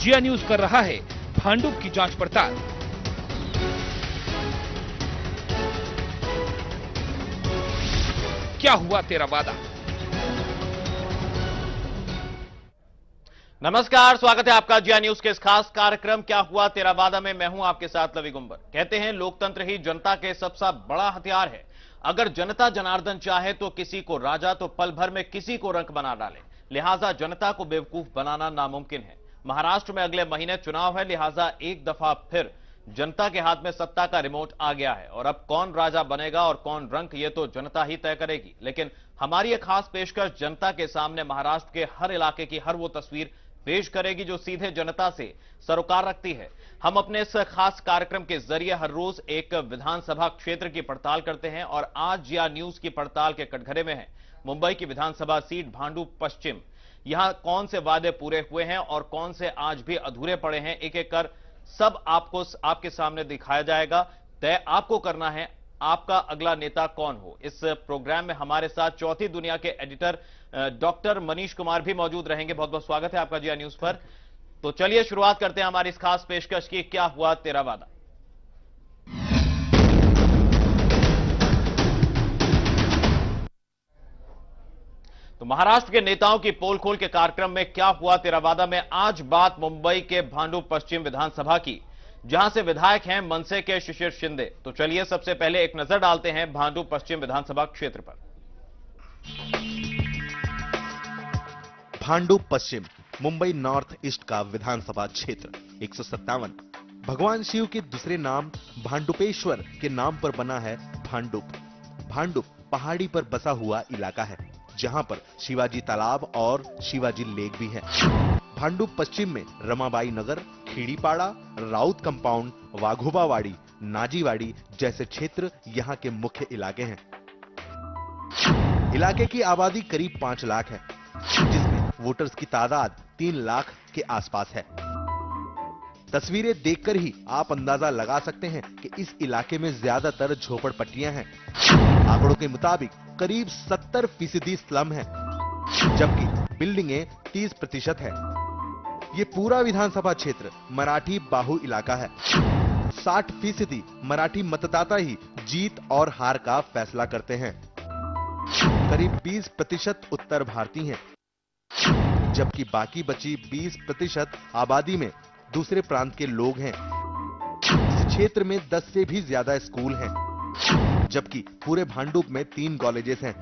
जिया news कर रहा है भांडुप की जांच पड़ताल। क्या हुआ तेरा वादा। नमस्कार, स्वागत है आपका जिया न्यूज के इस खास कार्यक्रम क्या हुआ तेरा वादा में। मैं हूं आपके साथ लवी गुंबर। कहते हैं लोकतंत्र ही जनता के सबसे बड़ा हथियार है। अगर जनता जनार्दन चाहे तो किसी को राजा तो पल भर में किसी को रंक बना डाले। लिहाजा जनता को बेवकूफ बनाना नामुमकिन है। महाराष्ट्र में अगले महीने चुनाव है, लिहाजा एक दफा फिर जनता के हाथ में सत्ता का रिमोट आ गया है और अब कौन राजा बनेगा और कौन रंक, ये तो जनता ही तय करेगी। लेकिन हमारी एक खास पेशकश जनता के सामने महाराष्ट्र के हर इलाके की हर वो तस्वीर पेश करेगी जो सीधे जनता से सरोकार रखती है। हम अपने इस खास कार्यक्रम के जरिए हर रोज एक विधानसभा क्षेत्र की पड़ताल करते हैं और आज जिया न्यूज की पड़ताल के कटघरे में है मुंबई की विधानसभा सीट भांडुप पश्चिम। यहां कौन से वादे पूरे हुए हैं और कौन से आज भी अधूरे पड़े हैं, एक एक कर सब आपको आपके सामने दिखाया जाएगा। तय आपको करना है आपका अगला नेता कौन हो। इस प्रोग्राम में हमारे साथ चौथी दुनिया के एडिटर डॉक्टर मनीष कुमार भी मौजूद रहेंगे। बहुत बहुत स्वागत है आपका जिया न्यूज पर। तो चलिए शुरुआत करते हैं हमारी इस खास पेशकश की, क्या हुआ तेरा वादा। तो महाराष्ट्र के नेताओं की पोल खोल के कार्यक्रम में क्या हुआ तेरा वादा में आज बात मुंबई के भांडुप पश्चिम विधानसभा की, जहां से विधायक हैं मनसे के शिशिर शिंदे। तो चलिए सबसे पहले एक नजर डालते हैं भांडुप पश्चिम विधानसभा क्षेत्र पर। भांडुप पश्चिम मुंबई नॉर्थ ईस्ट का विधानसभा क्षेत्र 157 भगवान शिव के दूसरे नाम भांडुपेश्वर के नाम पर बना है भांडुप। भांडुप पहाड़ी पर बसा हुआ इलाका है जहां पर शिवाजी तालाब और शिवाजी लेक भी है। भांडुप पश्चिम में रमाबाई नगर, खीड़ीपाड़ा, राउत कंपाउंड, वाघोबावाड़ी, नाजीवाड़ी जैसे क्षेत्र यहां के मुख्य इलाके हैं। इलाके की आबादी करीब 5 लाख है, जिसमें वोटर्स की तादाद 3 लाख के आसपास है। तस्वीरें देखकर ही आप अंदाजा लगा सकते हैं कि इस इलाके में ज्यादातर झोपड़पट्टियां हैं। आंकड़ों के मुताबिक करीब 70% स्लम है, जबकि बिल्डिंगें 30% है। ये पूरा विधानसभा क्षेत्र मराठी बाहु इलाका है। 60% मराठी मतदाता ही जीत और हार का फैसला करते हैं। करीब 20% उत्तर भारतीय हैं, जबकि बाकी बची 20% आबादी में दूसरे प्रांत के लोग हैं। इस क्षेत्र में 10 से भी ज्यादा स्कूल हैं, जबकि पूरे भांडुप में 3 कॉलेजेस हैं।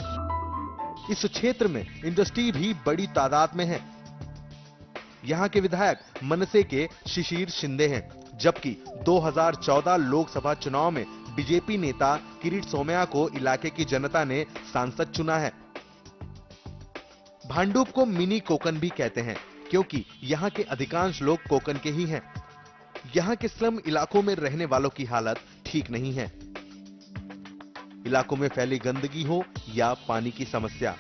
इस क्षेत्र में इंडस्ट्री भी बड़ी तादाद में है। यहां के विधायक मनसे के शिशिर शिंदे हैं, जबकि 2014 लोकसभा चुनाव में बीजेपी नेता किरीट सोमैया को इलाके की जनता ने सांसद चुना है। भांडुप को मिनी कोकन भी कहते हैं, क्योंकि यहां के अधिकांश लोग कोकन के ही हैं। यहां के स्लम इलाकों में रहने वालों की हालत ठीक नहीं है। इलाकों में फैली गंदगी हो या पानी की समस्या,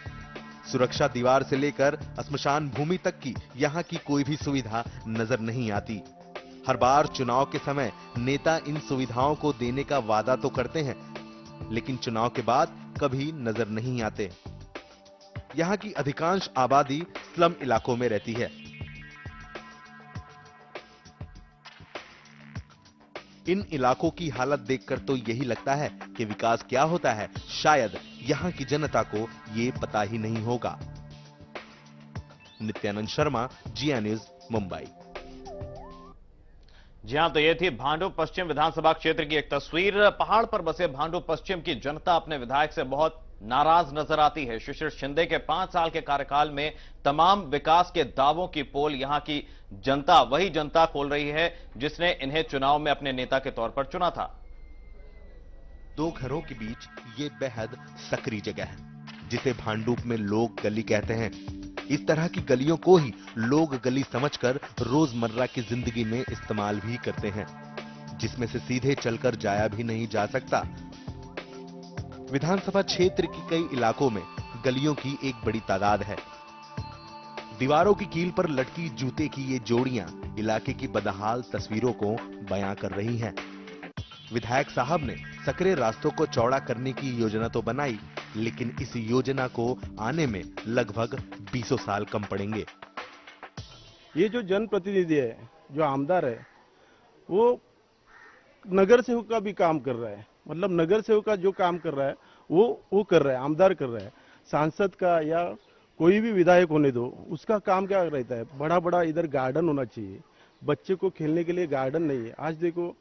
सुरक्षा दीवार से लेकर श्मशान भूमि तक की यहां की कोई भी सुविधा नजर नहीं आती। हर बार चुनाव के समय नेता इन सुविधाओं को देने का वादा तो करते हैं, लेकिन चुनाव के बाद कभी नजर नहीं आते। यहां की अधिकांश आबादी स्लम इलाकों में रहती है। इन इलाकों की हालत देखकर तो यही लगता है कि विकास क्या होता है शायद यहां की जनता को ये पता ही नहीं होगा। नित्यानंद शर्मा, जिया न्यूज, मुंबई। जी हां, तो ये थी भांडुप पश्चिम विधानसभा क्षेत्र की एक तस्वीर। पहाड़ पर बसे भांडुप पश्चिम की जनता अपने विधायक से बहुत नाराज नजर आती है। शिशिर शिंदे के 5 साल के कार्यकाल में तमाम विकास के दावों की पोल यहां की जनता, वही जनता खोल रही है जिसने इन्हें चुनाव में अपने नेता के तौर पर चुना था। 2 घरों के बीच ये बेहद सकरी जगह है, जिसे भांडुप में लोग गली कहते हैं। इस तरह की गलियों को ही लोग गली समझकर रोजमर्रा की जिंदगी में इस्तेमाल भी करते हैं, जिसमें से सीधे चलकर जाया भी नहीं जा सकता। विधानसभा क्षेत्र के कई इलाकों में गलियों की एक बड़ी तादाद है। दीवारों की कील पर लटकी जूते की ये जोड़ियां इलाके की बदहाल तस्वीरों को बयां कर रही हैं। विधायक साहब ने सकरे रास्तों को चौड़ा करने की योजना तो बनाई, लेकिन इस योजना को आने में लगभग 20 साल कम पड़ेंगे। ये जो जनप्रतिनिधि है, जो आमदार है, वो नगर सेवक का भी काम कर रहा है। मतलब नगर सेवक का जो काम कर रहा है वो कर रहा है, आमदार कर रहा है। सांसद का या कोई भी विधायक होने दो, उसका काम क्या रहता है, बड़ा बड़ा इधर गार्डन होना चाहिए। बच्चे को खेलने के लिए गार्डन नहीं है। आज देखो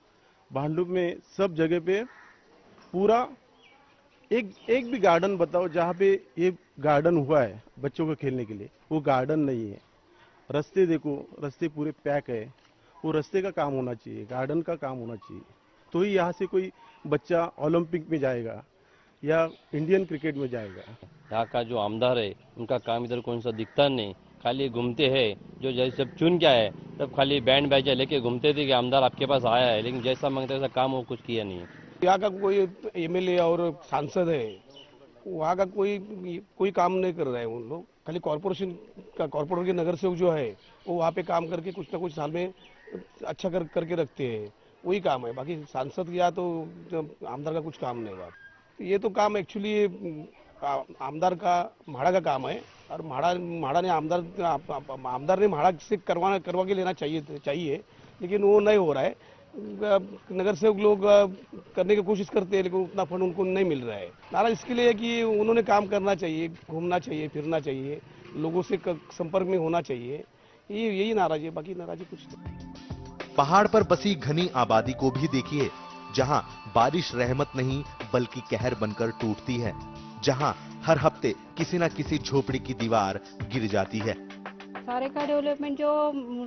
भांडुप में सब जगह पे पूरा एक भी गार्डन बताओ जहाँ पे ये गार्डन हुआ है बच्चों को खेलने के लिए, वो गार्डन नहीं है। रास्ते देखो, रास्ते पूरे पैक है। वो रास्ते का काम होना चाहिए, गार्डन का काम होना चाहिए, तो ही यहाँ से कोई बच्चा ओलंपिक में जाएगा या इंडियन क्रिकेट में जाएगा। यहाँ का जो आमदार है उनका काम इधर कौन सा दिखता नहीं, खाली घूमते हैं। जो जैसे जब चुन के आए तब खाली बैंड बाजा लेके घूमते थे कि आमदार आपके पास आया है, लेकिन जैसा मांगते वैसा काम वो कुछ किया नहीं है। यहाँ का कोई एमएलए और सांसद है, वहाँ का कोई काम नहीं कर रहा है। उन लोग खाली कॉर्पोरेशन के नगर सेवक जो है वो वहाँ पे काम करके कुछ ना कुछ साल में अच्छा करके रखते हैं, वही काम है। बाकी सांसद या तो आमदार का कुछ काम नहीं हुआ। ये तो काम एक्चुअली आमदार का म्हाड़ा का काम है, और म्हाड़ा ने आमदार ने म्हाड़ा से करवा के लेना चाहिए, लेकिन वो नहीं हो रहा है। नगर सेवक लोग करने की कोशिश करते हैं, लेकिन उतना फंड उनको नहीं मिल रहा है। नाराज इसके लिए है कि उन्होंने काम करना चाहिए, घूमना चाहिए, फिरना चाहिए, लोगों से संपर्क में होना चाहिए। यही नाराज है, बाकी नाराजी कुछ नहीं। पहाड़ पर बसी घनी आबादी को भी देखिए, जहां बारिश रहमत नहीं बल्कि कहर बनकर टूटती है, जहां हर हफ्ते किसी न किसी झोपड़ी की दीवार गिर जाती है। सारे का डेवलपमेंट जो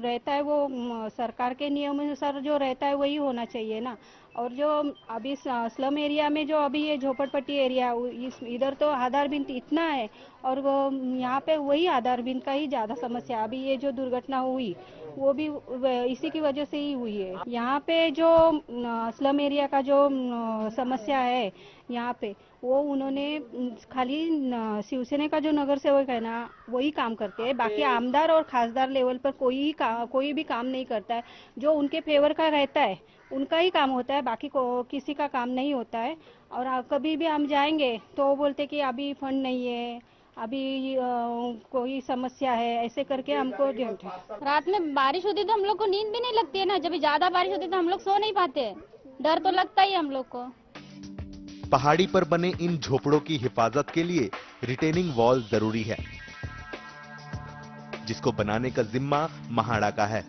रहता है वो सरकार के नियम अनुसार जो रहता है वही होना चाहिए ना। और जो अभी स्लम एरिया में जो अभी ये झोपड़पट्टी एरिया इधर तो आधार बिंद इतना है, और वो यहाँ पे वही आधार बिंद का ही ज्यादा समस्या। अभी ये जो दुर्घटना हुई वो भी इसी की वजह से ही हुई है। यहाँ पे जो स्लम एरिया का जो समस्या है यहाँ पे, वो उन्होंने खाली शिवसेना का जो नगर सेवक है ना वही काम करते हैं। बाकी आमदार और खासदार लेवल पर कोई भी काम नहीं करता है। जो उनके फेवर का रहता है उनका ही काम होता है, बाकी किसी का काम नहीं होता है। और कभी भी हम जाएंगे तो वो बोलते कि अभी फंड नहीं है, अभी कोई समस्या है, ऐसे करके हमको रात में बारिश होती तो हम लोग को नींद भी नहीं लगती है ना। जब ज्यादा बारिश होती तो हम लोग सो नहीं पाते, डर तो लगता ही हम लोग को। पहाड़ी पर बने इन झोपड़ों की हिफाजत के लिए रिटेनिंग वॉल जरूरी है, जिसको बनाने का जिम्मा महाड़ा का है।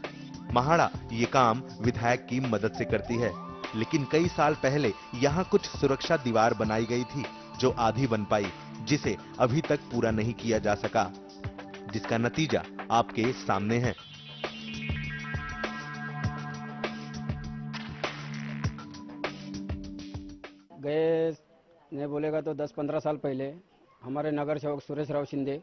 महाड़ा ये काम विधायक की मदद से करती है, लेकिन कई साल पहले यहां कुछ सुरक्षा दीवार बनाई गई थी जो आधी बन पाई, जिसे अभी तक पूरा नहीं किया जा सका, जिसका नतीजा आपके सामने है। गए नहीं बोलेगा तो 10-15 साल पहले हमारे नगर सेवक सुरेश राव शिंदे,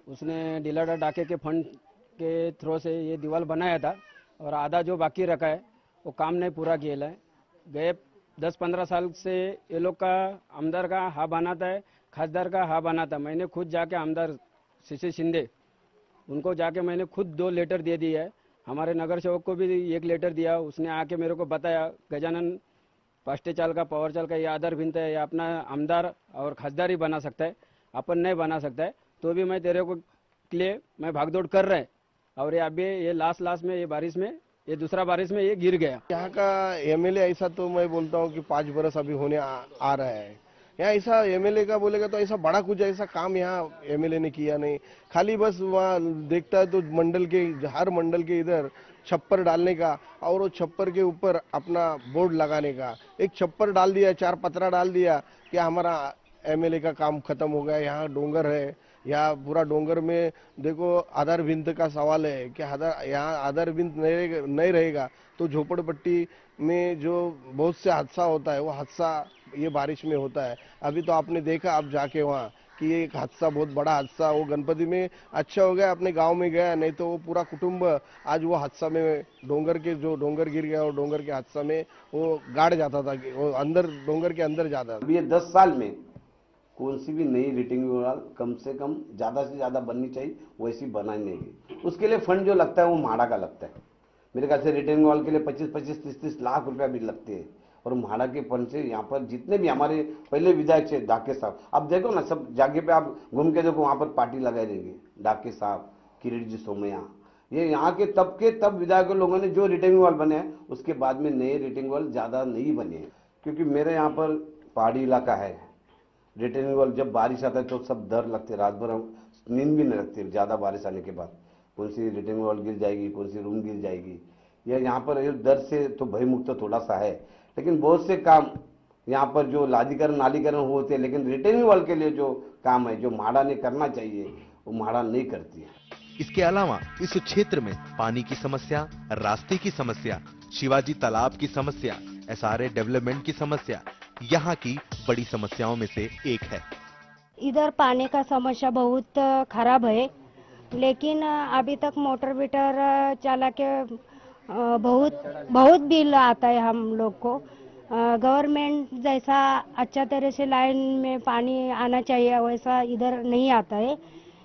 उसने डीलर डाके के फंड के थ्रू से ये दीवार बनाया था, और आधा जो बाकी रखा है वो काम नहीं पूरा किया है। गए 10-15 साल से ये लोग का आमदार का हा बनाता है, खासदार का हा बनाता। मैंने खुद जाके आमदार शिशिर शिंदे उनको जाके मैंने खुद 2 लेटर दे दिए है। हमारे नगर सेवक को भी 1 लेटर दिया। उसने आके मेरे को बताया गजानन पास्टे चाल का पावर चाल का ये आधार भिन्न है, या अपना आमदार और खासदार ही बना सकता है, अपन नहीं बना सकता है। तो भी मैं तेरे को लिए मैं भागदौड़ कर रहा है, और ये अभी ये लास्ट में ये बारिश में ये दूसरा बारिश में ये गिर गया। यहाँ का एमएलए ऐसा तो मैं बोलता हूँ कि 5 बरस अभी होने आ रहा है। यहाँ ऐसा एमएलए का बोलेगा तो ऐसा बड़ा कुछ ऐसा काम यहाँ एमएलए ने किया नहीं। खाली बस वहाँ देखता है तो हर मंडल के इधर छप्पर डालने का, और वो छप्पर के ऊपर अपना बोर्ड लगाने का। एक छप्पर डाल दिया, 4 पतरा डाल दिया कि हमारा एमएलए का काम खत्म हो गया। यहाँ डोंगर है, यहाँ पूरा डोंगर में देखो आधार भिंत का सवाल है कि यहाँ आधार भिंत नहीं रहेगा तो झोपड़पट्टी में जो बहुत से हादसा होता है वो हादसा ये बारिश में होता है। अभी तो आपने देखा आप जाके वहाँ कि एक हादसा, बहुत बड़ा हादसा वो गणपति में अच्छा हो गया, अपने गांव में गया, नहीं तो वो पूरा कुटुंब आज वो हादसा में डोंगर गिर गया और डोंगर के हादसा में वो गाड़ जाता था, वो अंदर डोंगर के अंदर जाता था। ये 10 साल में कौन सी भी नई रिटेनिंग वॉल कम से कम ज्यादा से ज्यादा बननी चाहिए, वैसी बनाई नहीं गई। उसके लिए फंड जो लगता है वो म्हाड़ा का लगता है। मेरे ख्याल से रिटेनिंग वॉल के लिए 25-25, 30-30 लाख रुपया भी लगते हैं, और म्हाड़ा के फंड से यहाँ पर जितने भी हमारे पहले विधायक थे डाके साहब, अब देखो ना सब जगह पे आप घूम के देखो, वहां पर पार्टी लगाई रहेंगे। डाके साहब, किरीट जी सोमैया, ये यहाँ के तब विधायक लोगों ने जो रिटेनिंग वॉल बने हैं उसके बाद में नए रिटेनिंग वॉल ज्यादा नहीं बने हैं, क्योंकि मेरे यहाँ पर पहाड़ी इलाका है। रिटेनिंग वॉल जब बारिश आता है तो सब डर लगते, रात भर नींद भी नहीं लगती ज्यादा बारिश आने के बाद, कौन सी रिटेनिंग वॉल गिर जाएगी, कौन सी रूम गिर जाएगी। या यहाँ पर डर से तो भयमुक्त थोड़ा सा है, लेकिन बहुत से काम यहाँ पर जो लादीकरण नालीकरण होते हैं, लेकिन रिटेनिंग वॉल के लिए जो काम है, जो म्हाडा ने करना चाहिए, वो म्हाडा नहीं करती है। इसके अलावा इस क्षेत्र में पानी की समस्या, रास्ते की समस्या, शिवाजी तालाब की समस्या, एसआरए डेवलपमेंट की समस्या यहाँ की बड़ी समस्याओं में से एक है। इधर पानी का समस्या बहुत खराब है, लेकिन अभी तक मोटर वीटर चला के बहुत बिल आता है हम लोग को। गवर्नमेंट जैसा अच्छा तरह से लाइन में पानी आना चाहिए वैसा इधर नहीं आता है।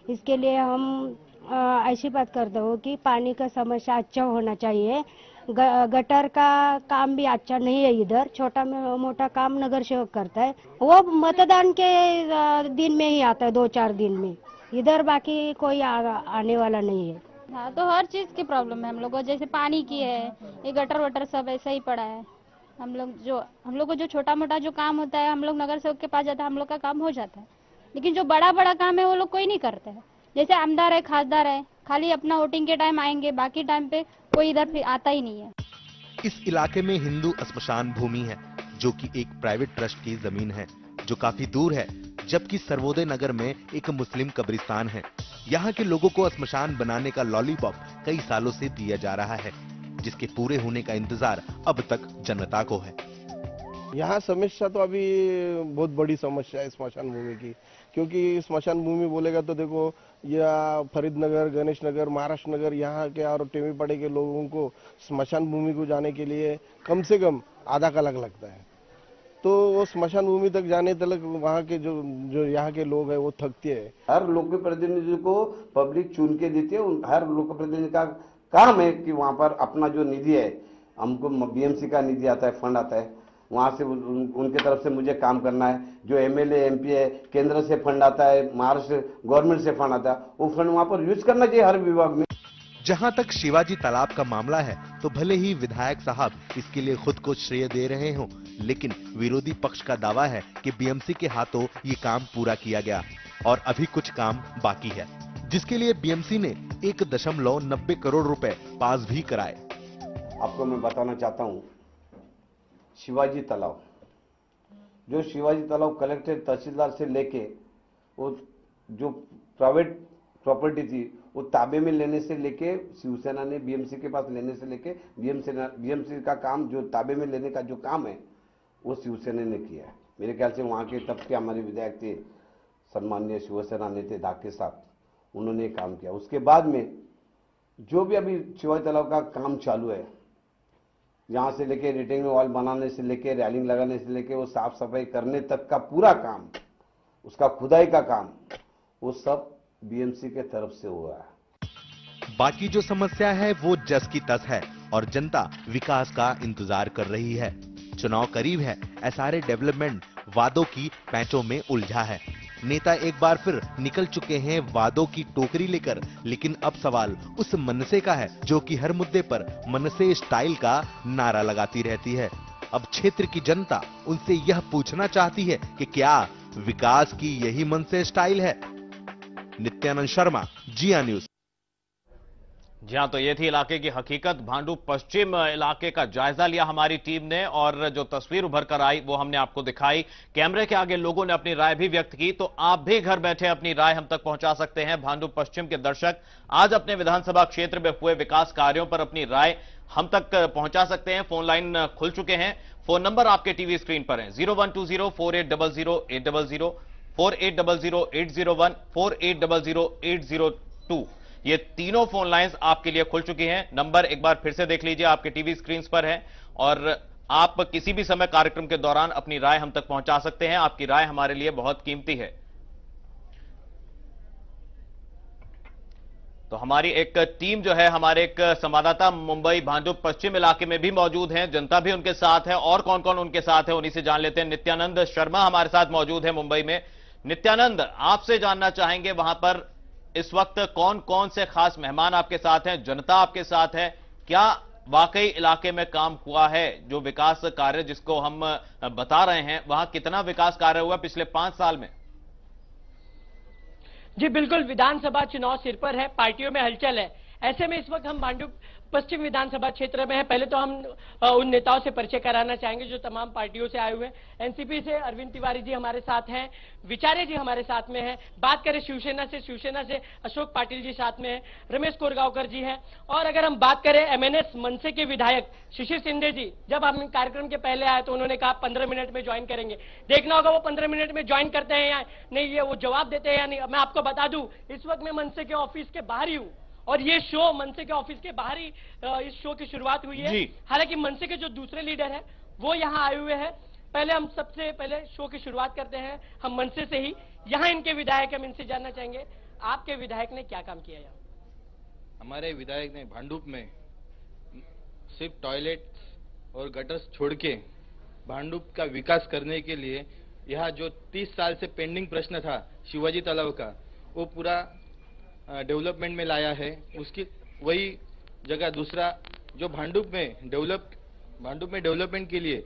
इसके लिए हम ऐसी बात करते हो कि पानी का समस्या अच्छा होना चाहिए। गटर का काम भी अच्छा नहीं है इधर, छोटा मोटा काम नगर सेवक करता है, वो मतदान के दिन में ही आता है, 2-4 दिन में। इधर बाकी कोई आने वाला नहीं है। हाँ, तो हर चीज की प्रॉब्लम है हम लोग को, जैसे पानी की है, ये गटर वटर सब ऐसा ही पड़ा है। हम लोग को जो छोटा मोटा जो काम होता है हम लोग नगर सेवक के पास जाता है, हम लोग का काम हो जाता है, लेकिन जो बड़ा बड़ा काम है वो लोग कोई नहीं करते है। जैसे आमदार है, खासदार है, खाली अपना वोटिंग के टाइम आएंगे, बाकी टाइम पे कोई इधर आता ही नहीं है। इस इलाके में हिंदू श्मशान भूमि है, जो कि एक प्राइवेट ट्रस्ट की जमीन है, जो काफी दूर है, जबकि सर्वोदय नगर में एक मुस्लिम कब्रिस्तान है। यहाँ के लोगों को श्मशान बनाने का लॉलीपॉप कई सालों से दिया जा रहा है, जिसके पूरे होने का इंतजार अब तक जनता को है। यहाँ समस्या तो अभी बहुत बड़ी समस्या है स्मशान भूमि की, क्योंकि स्मशान भूमि बोलेगा तो देखो या फरीदनगर, गणेश नगर, महाराष्ट्र नगर, यहाँ के और टेमीपाड़े के लोगों को स्मशान भूमि को जाने के लिए कम से कम आधा कलाक लगता है। तो वो स्मशान भूमि तक जाने तक वहाँ के जो यहाँ के लोग हैं वो थकते हैं। हर लोक प्रतिनिधि को पब्लिक चुन के देती है, हर लोक प्रतिनिधि का काम है कि वहाँ पर अपना जो निधि है, हमको बीएमसी का निधि आता है, फंड आता है, वहां से उनके तरफ से मुझे काम करना है। जो एमएलए एमपी है, केंद्र से फंड आता है, महाराष्ट्र गवर्नमेंट से फंड आता है, वो फंड वहां पर यूज करना चाहिए हर विभाग में। जहां तक शिवाजी तालाब का मामला है, तो भले ही विधायक साहब इसके लिए खुद को श्रेय दे रहे हों, लेकिन विरोधी पक्ष का दावा है कि बीएमसी के हाथों ये काम पूरा किया गया और अभी कुछ काम बाकी है, जिसके लिए बीएमसी ने 1.90 करोड़ रुपए पास भी कराए। आपको मैं बताना चाहता हूँ, शिवाजी तालाब, जो शिवाजी तालाब कलेक्टर तहसीलदार से लेके वो जो प्राइवेट प्रॉपर्टी थी वो ताबे में लेने से लेके शिवसेना ने बीएमसी के पास लेने से लेके बीएमसी का काम, जो ताबे में लेने का जो काम है वो शिवसेना ने किया है। मेरे ख्याल से वहाँ के तब के हमारे विधायक थे, सम्माननीय शिवसेना नेता दाके साहब, उन्होंने काम किया। उसके बाद में जो भी अभी शिवाजी तालाब का काम चालू है, यहाँ से लेके रिटेनिंग वॉल बनाने से लेके रैलिंग लगाने से लेके वो साफ सफाई करने तक का पूरा काम, उसका खुदाई का काम, वो सब बीएमसी के तरफ से हुआ है। बाकी जो समस्या है वो जस की तस है और जनता विकास का इंतजार कर रही है। चुनाव करीब है, एसआरए डेवलपमेंट वादों की पैंचों में उलझा है। नेता एक बार फिर निकल चुके हैं वादों की टोकरी लेकर, लेकिन अब सवाल उस मनसे का है जो कि हर मुद्दे पर मनसे स्टाइल का नारा लगाती रहती है। अब क्षेत्र की जनता उनसे यह पूछना चाहती है कि क्या विकास की यही मनसे स्टाइल है। नित्यानंद शर्मा, जिया न्यूज। जी हां, तो ये थी इलाके की हकीकत। भांडू पश्चिम इलाके का जायजा लिया हमारी टीम ने और जो तस्वीर उभर कर आई वो हमने आपको दिखाई। कैमरे के आगे लोगों ने अपनी राय भी व्यक्त की, तो आप भी घर बैठे अपनी राय हम तक पहुंचा सकते हैं। भांडू पश्चिम के दर्शक आज अपने विधानसभा क्षेत्र में हुए विकास कार्यों पर अपनी राय हम तक पहुंचा सकते हैं। फोन लाइन खुल चुके हैं, फोन नंबर आपके टीवी स्क्रीन पर है 01204800 4800 4800 ये तीनों फोन लाइंस आपके लिए खुल चुकी हैं। नंबर एक बार फिर से देख लीजिए, आपके टीवी स्क्रीन पर है और आप किसी भी समय कार्यक्रम के दौरान अपनी राय हम तक पहुंचा सकते हैं। आपकी राय हमारे लिए बहुत कीमती है। तो हमारी एक टीम जो है, हमारे एक संवाददाता मुंबई भांडू पश्चिम इलाके में भी मौजूद हैं, जनता भी उनके साथ है और कौन कौन उनके साथ है उन्हीं से जान लेते हैं। नित्यानंद शर्मा हमारे साथ मौजूद है मुंबई में। नित्यानंद, आपसे जानना चाहेंगे वहां पर इस वक्त कौन कौन से खास मेहमान आपके साथ हैं, जनता आपके साथ है, क्या वाकई इलाके में काम हुआ है? जो विकास कार्य जिसको हम बता रहे हैं, वहां कितना विकास कार्य हुआ पिछले 5 साल में? जी बिल्कुल, विधानसभा चुनाव सिर पर है, पार्टियों में हलचल है। ऐसे में इस वक्त हम भांडुप पश्चिम विधानसभा क्षेत्र में है। पहले तो हम उन नेताओं से परिचय कराना चाहेंगे जो तमाम पार्टियों से आए हुए हैं। एनसीपी से अरविंद तिवारी जी हमारे साथ हैं, विचारे जी हमारे साथ में हैं। बात करें शिवसेना से अशोक पाटिल जी साथ में हैं, रमेश कोरगांवकर जी हैं। और अगर हम बात करें एमएनएस मनसे के विधायक शिशिर शिंदे जी, जब हम कार्यक्रम के पहले आए तो उन्होंने कहा 15 मिनट में ज्वाइन करेंगे। देखना होगा वो 15 मिनट में ज्वाइन करते हैं या नहीं, ये वो जवाब देते हैं या नहीं। मैं आपको बता दूं, इस वक्त मैं मनसे के ऑफिस के बाहर ही हूं और ये शो मनसे के ऑफिस के बाहर ही इस शो की शुरुआत हुई है। हालांकि मनसे के जो दूसरे लीडर हैं वो यहाँ आए हुए हैं। पहले हम सबसे पहले शो की शुरुआत करते हैं हम मनसे से ही। यहाँ इनके विधायक, हम इनसे जानना चाहेंगे आपके विधायक ने क्या काम किया यहाँ? हमारे विधायक ने भांडुप में सिर्फ टॉयलेट और गटर्स छोड़ के भांडुप का विकास करने के लिए यहाँ जो 30 साल से पेंडिंग प्रश्न था शिवाजी तालाब का, वो पूरा डेवलपमेंट में लाया है। उसकी वही जगह दूसरा जो भांडुप में डेवलपमेंट के लिए।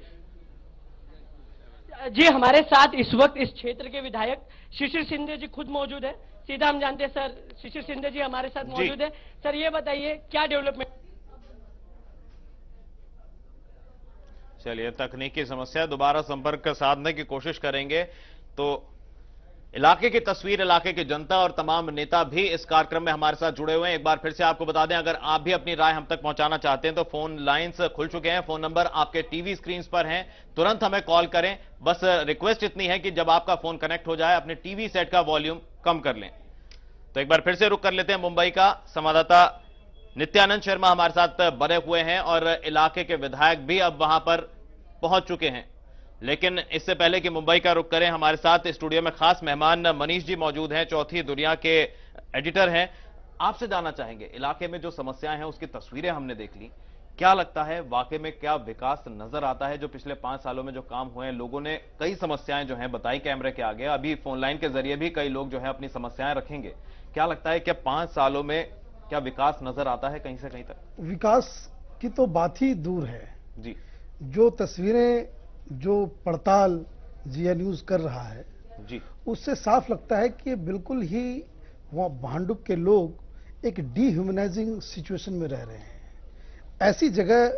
जी हमारे साथ इस वक्त इस क्षेत्र के विधायक शिशिर शिंदे जी खुद मौजूद है। सीधा हम जानते हैं सर, शिशिर शिंदे जी हमारे साथ मौजूद है। सर ये बताइए क्या डेवलपमेंट? चलिए, तकनीकी समस्या, दोबारा संपर्क साधने की कोशिश करेंगे। तो इलाके की तस्वीर, इलाके की जनता और तमाम नेता भी इस कार्यक्रम में हमारे साथ जुड़े हुए हैं। एक बार फिर से आपको बता दें, अगर आप भी अपनी राय हम तक पहुंचाना चाहते हैं तो फोन लाइंस खुल चुके हैं। फोन नंबर आपके टीवी स्क्रीन पर हैं, तुरंत हमें कॉल करें। बस रिक्वेस्ट इतनी है कि जब आपका फोन कनेक्ट हो जाए अपने टीवी सेट का वॉल्यूम कम कर लें। तो एक बार फिर से रुक कर लेते हैं। मुंबई का संवाददाता नित्यानंद शर्मा हमारे साथ बने हुए हैं और इलाके के विधायक भी अब वहां पर पहुंच चुके हैं। लेकिन इससे पहले कि मुंबई का रुख करें, हमारे साथ स्टूडियो में खास मेहमान मनीष जी मौजूद हैं, चौथी दुनिया के एडिटर हैं। आपसे जानना चाहेंगे, इलाके में जो समस्याएं हैं उसकी तस्वीरें हमने देख ली, क्या लगता है वाकई में क्या विकास नजर आता है? जो पिछले 5 सालों में जो काम हुए हैं, लोगों ने कई समस्याएं जो हैं बताई कैमरे के आगे, अभी फोन लाइन के जरिए भी कई लोग जो है अपनी समस्याएं रखेंगे। क्या लगता है क्या 5 सालों में क्या विकास नजर आता है कहीं से कहीं तक? विकास की तो बात ही दूर है जी। जो तस्वीरें जो पड़ताल जिया न्यूज कर रहा है जी, उससे साफ लगता है कि बिल्कुल ही वहां भांडुप के लोग एक डिह्यूमनाइजिंग सिचुएशन में रह रहे हैं। ऐसी जगह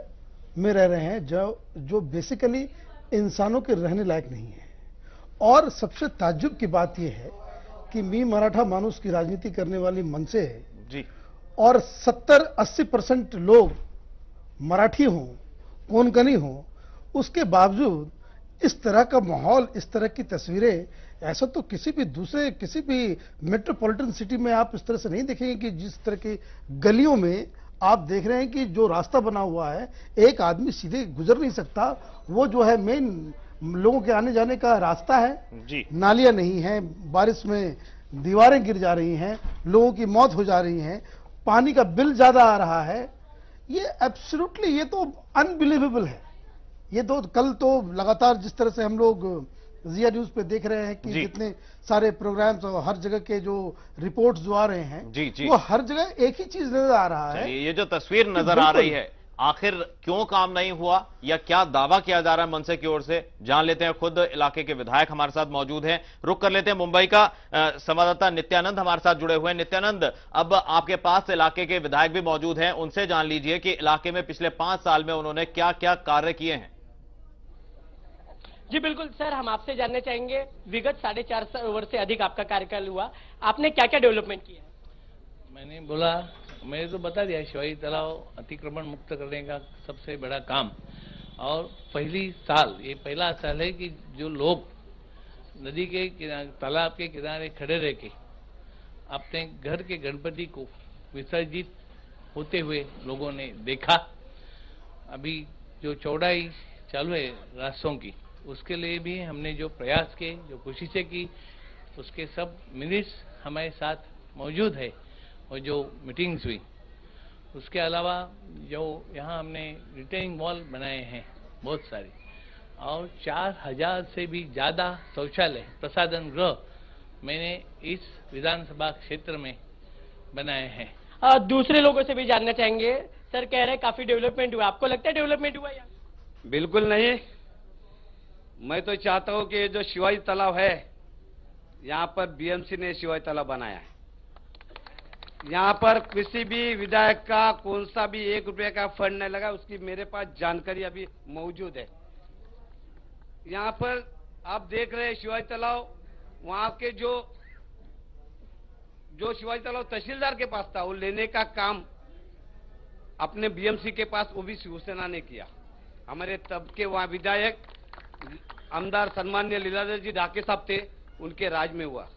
में रह रहे हैं जो बेसिकली इंसानों के रहने लायक नहीं है। और सबसे ताज्जुब की बात यह है कि मी मराठा मानुस की राजनीति करने वाली मनसे है जी, और 70-80% लोग मराठी हों, कोंकणी हों, उसके बावजूद इस तरह का माहौल, इस तरह की तस्वीरें, ऐसा तो किसी भी मेट्रोपॉलिटन सिटी में आप इस तरह से नहीं देखेंगे कि जिस तरह की गलियों में आप देख रहे हैं कि जो रास्ता बना हुआ है एक आदमी सीधे गुजर नहीं सकता। वो जो है मेन लोगों के आने जाने का रास्ता है जी, नालियां नहीं है, बारिश में दीवारें गिर जा रही हैं, लोगों की मौत हो जा रही है, पानी का बिल ज्यादा आ रहा है। ये एब्सोल्युटली, ये तो अनबिलीवेबल है। ये तो कल तो लगातार जिस तरह से हम लोग जिया न्यूज पे देख रहे हैं कि जितने सारे प्रोग्राम्स और हर जगह के जो रिपोर्ट्स जो आ रहे हैं जी, वो हर जगह एक ही चीज नजर आ रहा है। ये जो तस्वीर नजर आ रही है, आखिर क्यों काम नहीं हुआ या क्या दावा किया जा रहा है मनसे की ओर से, जान लेते हैं। खुद इलाके के विधायक हमारे साथ मौजूद हैं। रुक कर लेते हैं, मुंबई का संवाददाता नित्यानंद हमारे साथ जुड़े हुए हैं। नित्यानंद, अब आपके पास इलाके के विधायक भी मौजूद हैं, उनसे जान लीजिए कि इलाके में पिछले 5 साल में उन्होंने क्या क्या कार्य किए हैं। जी बिल्कुल सर, हम आपसे जानना चाहेंगे, विगत 4.5 वर्ष से अधिक आपका कार्यकाल हुआ, आपने क्या क्या डेवलपमेंट किया? मैंने बोला, मैंने तो बता दिया, शिवाजी तालाब अतिक्रमण मुक्त करने का सबसे बड़ा काम। और ये पहला साल है कि जो लोग नदी के तालाब के किनारे खड़े रह के अपने घर के गणपति को विसर्जित होते हुए लोगों ने देखा। अभी जो चौड़ाई चालू है रास्तों की, उसके लिए भी हमने जो प्रयास किए, जो कोशिशें की, उसके सब मिनट्स हमारे साथ मौजूद है और जो मीटिंग्स हुई। उसके अलावा जो यहाँ हमने रिटेनिंग वॉल बनाए हैं बहुत सारी, और 4000 से भी ज़्यादा शौचालय प्रसाधन गृह मैंने इस विधानसभा क्षेत्र में बनाए हैं। दूसरे लोगों से भी जानना चाहेंगे। सर कह रहे हैं काफी डेवलपमेंट हुआ, आपको लगता है डेवलपमेंट हुआ यहाँ? बिल्कुल नहीं। मैं तो चाहता हूं कि ये जो शिवाजी तालाब है, यहाँ पर बीएमसी ने शिवाजी तालाब बनाया है। यहाँ पर किसी भी विधायक का कौन सा भी 1 रुपये का फंड नहीं लगा, उसकी मेरे पास जानकारी अभी मौजूद है। यहाँ पर आप देख रहे हैं शिवाजी तालाब, वहां के जो शिवाजी तालाब तहसीलदार के पास था, वो लेने का काम अपने बीएमसी के पास, वो भी शिवसेना ने किया। हमारे तब के वहां विधायक आमदार सम्मान्य लीलाधर जी ढाके साहब थे, उनके राज में हुआ।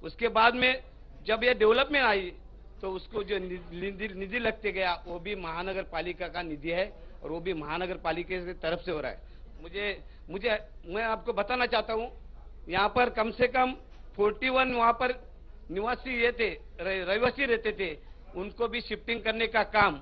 उसके बाद में जब ये डेवलपमेंट आई तो उसको जो निधि लगते गया, वो भी महानगर पालिका का निधि है और वो भी महानगर पालिका की तरफ से हो रहा है। मैं आपको बताना चाहता हूं, यहाँ पर कम से कम 41 वहां पर निवासी ये थे, रहवासी रहते थे, उनको भी शिफ्टिंग करने का काम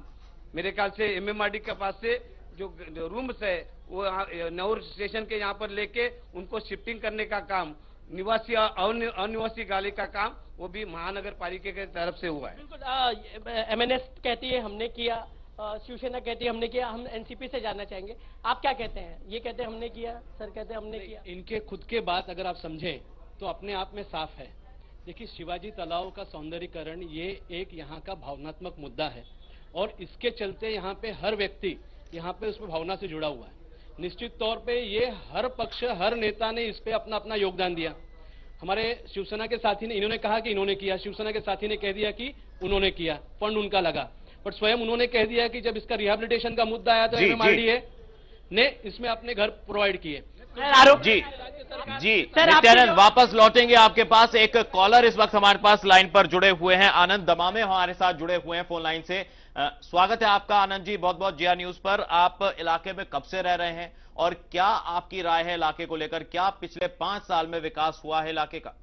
मेरे ख्याल से एमएमआरडी के पास से जो रूम्स है वो नौर स्टेशन के यहाँ पर लेके उनको शिफ्टिंग करने का काम, निवासी अनिवासी गाली का काम, वो भी महानगर पालिका की तरफ से हुआ है। बिल्कुल। एमएनएस कहती है हमने किया, शिवसेना कहती है हमने किया। हम एनसीपी से जानना चाहेंगे, आप क्या कहते हैं? ये कहते हैं हमने किया, सर कहते हैं हमने किया। इनके खुद के बात अगर आप समझें तो अपने आप में साफ है। देखिए, शिवाजी तालाब का सौंदर्यीकरण ये एक यहाँ का भावनात्मक मुद्दा है और इसके चलते यहाँ पे हर व्यक्ति यहाँ पे उसमें भावना से जुड़ा हुआ है। निश्चित तौर पे ये हर पक्ष, हर नेता ने इस पे अपना अपना योगदान दिया। हमारे शिवसेना के साथी ने, इन्होंने कहा कि इन्होंने किया, शिवसेना के साथी ने कह दिया कि उन्होंने किया, फंड उनका लगा, बट स्वयं उन्होंने कह दिया कि जब इसका रिहेबिलिटेशन का मुद्दा आया तो एमएमआरडीए ने इसमें अपने घर प्रोवाइड किए। जी नित्यानंद, वापस लौटेंगे आपके पास। एक कॉलर इस वक्त हमारे पास लाइन पर जुड़े हुए हैं, आनंद दमामे हमारे साथ जुड़े हुए हैं फोन लाइन से। स्वागत है आपका आनंद जी, बहुत बहुत जिया न्यूज पर। आप इलाके में कब से रह रहे हैं और क्या आपकी राय है इलाके को लेकर? क्या पिछले 5 साल में विकास हुआ है इलाके का?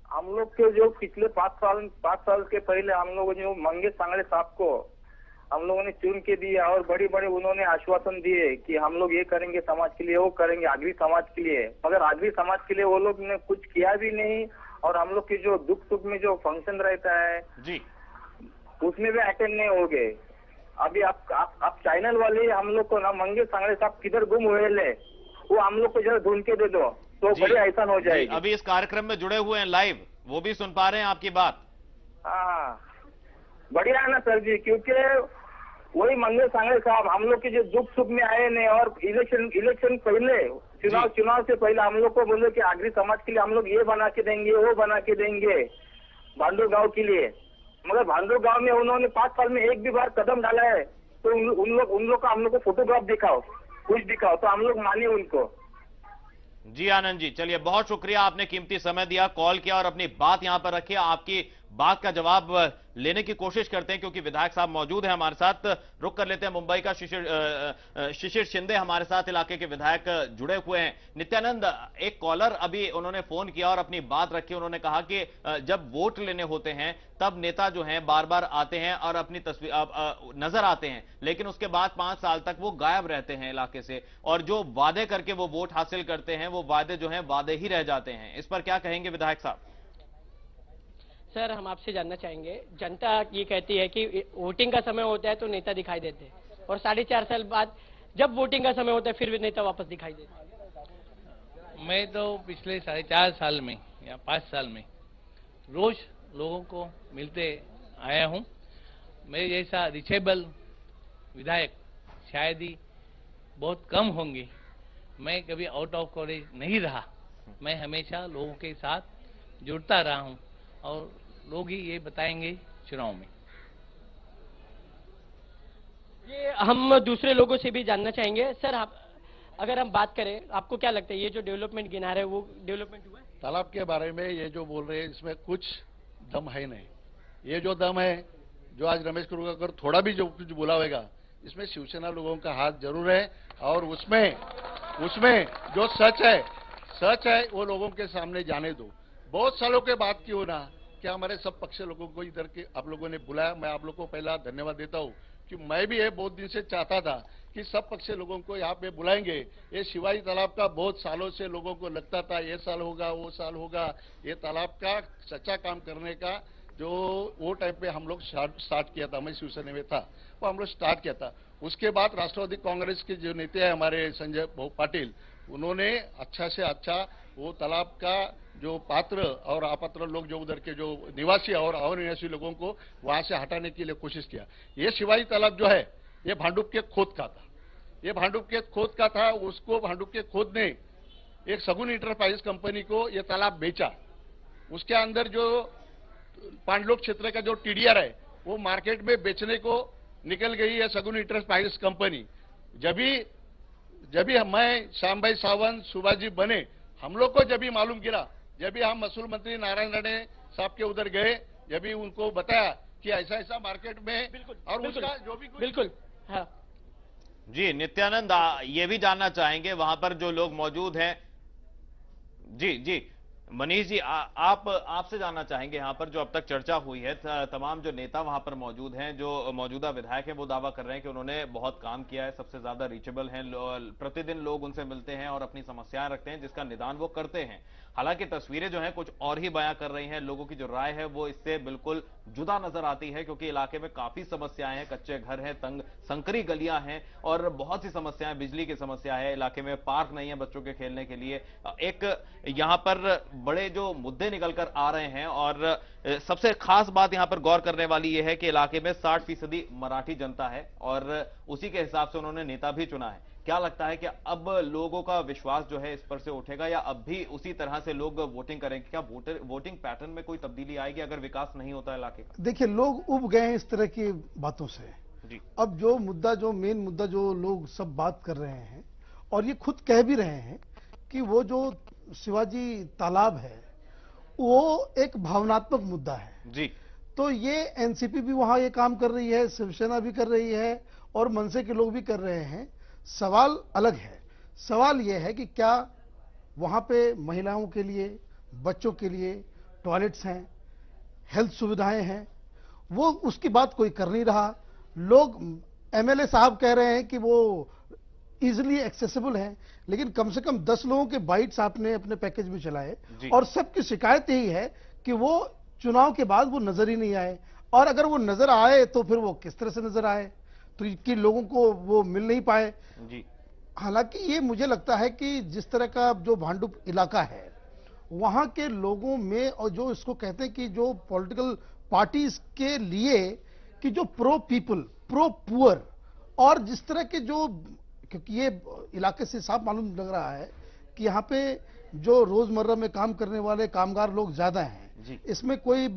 हम लोग के जो पिछले 5 साल के पहले हम लोगों ने मंगेश सांगड़े साहब को हम लोगों ने चुन के दिया और बड़े बड़े उन्होंने आश्वासन दिए कि हम लोग ये करेंगे समाज के लिए, वो करेंगे आगरी समाज के लिए, मगर आगरी समाज के लिए वो लोग ने कुछ किया भी नहीं। और हम लोग की जो दुख सुख में जो फंक्शन रहता है जी, उसमें भी अटेंड नहीं हो गए। अभी आप चैनल वाले हम लोग को ना मंगेश सांगड़े साहब किधर गुम हुए ले, वो हम लोग को जरा ढूंढ के दे दो तो बड़ी ऐसा हो जाएगी। अभी इस कार्यक्रम में जुड़े हुए हैं लाइव, वो भी सुन पा रहे हैं आपकी बात। हाँ, बढ़िया है ना सर जी, क्योंकि वही मंगेश सांगड़े साहब हम लोग के जो दुख सुख में आए नहीं, और इलेक्शन पहले चुनाव से पहले हम लोग को बोले कि आगरी समाज के लिए हम लोग ये बना के देंगे, वो बना के देंगे भांडुर गांव के लिए, मगर भांडुर गांव में उन्होंने 5 साल में एक भी बार कदम डाला है तो उन लोग का हम लोग को फोटोग्राफ दिखाओ, कुछ दिखाओ तो हम लोग माने उनको। जी आनंद जी, चलिए बहुत शुक्रिया, आपने कीमती समय दिया, कॉल किया और अपनी बात यहां पर रखी। आपकी बात का जवाब लेने की कोशिश करते हैं क्योंकि विधायक साहब मौजूद हैं हमारे साथ। रुक कर लेते हैं मुंबई का शिशिर शिंदे हमारे साथ इलाके के विधायक जुड़े हुए हैं। नित्यानंद, एक कॉलर अभी उन्होंने फोन किया और अपनी बात रखी। उन्होंने कहा कि जब वोट लेने होते हैं तब नेता जो हैं बार बार आते हैं और अपनी तस्वीर नजर आते हैं, लेकिन उसके बाद 5 साल तक वो गायब रहते हैं इलाके से, और जो वादे करके वो वोट हासिल करते हैं वो वादे जो हैं वादे ही रह जाते हैं। इस पर क्या कहेंगे विधायक साहब? सर, हम आपसे जानना चाहेंगे, जनता ये कहती है कि वोटिंग का समय होता है तो नेता दिखाई देते हैं और 4.5 साल बाद जब वोटिंग का समय होता है फिर भी नेता वापस दिखाई देते हैं। मैं तो पिछले 4.5 साल में या 5 साल में रोज लोगों को मिलते आया हूं। मेरे जैसा रिचेबल विधायक शायद ही बहुत कम होंगे। मैं कभी आउट ऑफ कवरेज नहीं रहा, मैं हमेशा लोगों के साथ जुड़ता रहा हूं और लोग ही ये बताएंगे चुनाव में। ये हम दूसरे लोगों से भी जानना चाहेंगे। सर, आप अगर हम बात करें, आपको क्या लगता है ये जो डेवलपमेंट गिना रहे हैं वो डेवलपमेंट हुआ है? तालाब के बारे में ये जो बोल रहे हैं इसमें कुछ दम है नहीं। ये जो दम है, जो आज रमेश कुरुकर थोड़ा भी जो कुछ बोला होगा, इसमें शिवसेना लोगों का हाथ जरूर है और उसमें जो सच है वो लोगों के सामने जाने दो। बहुत सालों के बाद क्यों ना कि हमारे सब पक्ष लोगों को इधर के आप लोगों ने बुलाया। मैं आप लोगों को पहला धन्यवाद देता हूं कि मैं भी ये बहुत दिन से चाहता था कि सब पक्ष लोगों को यहाँ पे बुलाएंगे। ये शिवाजी तालाब का बहुत सालों से लोगों को लगता था ये साल होगा वो साल होगा। ये तालाब का सच्चा काम करने का जो वो टाइम पे हम लोग स्टार्ट किया था, मैं शिवसेना में था, वो हम लोग स्टार्ट किया था। उसके बाद राष्ट्रवादी कांग्रेस के जो नेता है हमारे संजय पाटिल, उन्होंने अच्छा से अच्छा वो तालाब का जो पात्र और अपात्र लोग जो उधर के जो निवासी और अनिवासी लोगों को वहां से हटाने के लिए कोशिश किया। ये शिवाजी तालाब जो है ये भांडुप के खोद का था, ये भांडुप के खोद का था। उसको भांडुप के खोद ने एक सगुन इंटरप्राइज कंपनी को ये तालाब बेचा। उसके अंदर जो पांडलोक क्षेत्र का जो टीडीआर है वो मार्केट में बेचने को निकल गई है सगुन इंटरप्राइज कंपनी। जब भी मैं श्याम भाई सावंत सुभाष जी बने, हम लोग को जब भी मालूम गिरा, जब भी हम महसूल मंत्री नारायण राणे साहब के उधर गए, जब भी उनको बताया कि ऐसा ऐसा मार्केट में और उसका जो भी बिल्कुल हाँ। जी नित्यानंद, ये भी जानना चाहेंगे वहां पर जो लोग मौजूद हैं। जी मनीष जी, आपसे जानना चाहेंगे यहाँ पर जो अब तक चर्चा हुई है, तमाम जो नेता वहां पर मौजूद हैं, जो मौजूदा विधायक हैं, वो दावा कर रहे हैं कि उन्होंने बहुत काम किया है, सबसे ज्यादा रीचेबल हैं, प्रतिदिन लोग उनसे मिलते हैं और अपनी समस्याएं रखते हैं जिसका निदान वो करते हैं। हालांकि तस्वीरें जो हैं कुछ और ही बयां कर रही हैं, लोगों की जो राय है वो इससे बिल्कुल जुदा नजर आती है, क्योंकि इलाके में काफी समस्याएं हैं, कच्चे घर हैं, तंग संकरी गलियां हैं और बहुत सी समस्याएं, बिजली की समस्या है, इलाके में पार्क नहीं है बच्चों के खेलने के लिए। एक यहां पर बड़े जो मुद्दे निकल कर आ रहे हैं और सबसे खास बात यहां पर गौर करने वाली यह है कि इलाके में 60% मराठी जनता है और उसी के हिसाब से उन्होंने नेता भी चुना है। क्या लगता है कि अब लोगों का विश्वास जो है इस पर से उठेगा या अब भी उसी तरह से लोग वोटिंग करेंगे? क्या वोटिंग पैटर्न में कोई तब्दीली आएगी अगर विकास नहीं होता इलाके का? देखिए, लोग उब गए हैं इस तरह की बातों से। जी। अब जो मेन मुद्दा जो लोग सब बात कर रहे हैं और ये खुद कह भी रहे हैं कि वो जो शिवाजी तालाब है वो एक भावनात्मक मुद्दा है। जी। तो ये एनसीपी भी वहां ये काम कर रही है, शिवसेना भी कर रही है और मनसे के लोग भी कर रहे हैं। सवाल अलग है। सवाल यह है कि क्या वहां पे महिलाओं के लिए, बच्चों के लिए टॉयलेट्स हैं, हेल्थ सुविधाएं हैं, वो उसकी बात कोई कर नहीं रहा। लोग एमएलए साहब कह रहे हैं कि वो इजिली एक्सेसिबल है, लेकिन कम से कम 10 लोगों के बाइट्स आपने अपने पैकेज में चलाए और सबकी शिकायत यही है कि वो चुनाव के बाद वो नजर ही नहीं आए, और अगर वो नजर आए तो फिर वो किस तरह से नजर आए, तो कि लोगों को वो मिल नहीं पाए। जी। हालांकि ये मुझे लगता है कि जिस तरह का जो भांडुप इलाका है वहां के लोगों में, और जो इसको कहते हैं कि जो पॉलिटिकल पार्टीज के लिए कि जो प्रो पीपल, प्रो पुअर, और जिस तरह के जो, क्योंकि ये इलाके से साफ मालूम लग रहा है कि यहाँ पे जो रोजमर्रा में काम करने वाले कामगार लोग ज्यादा हैं, इसमें कोई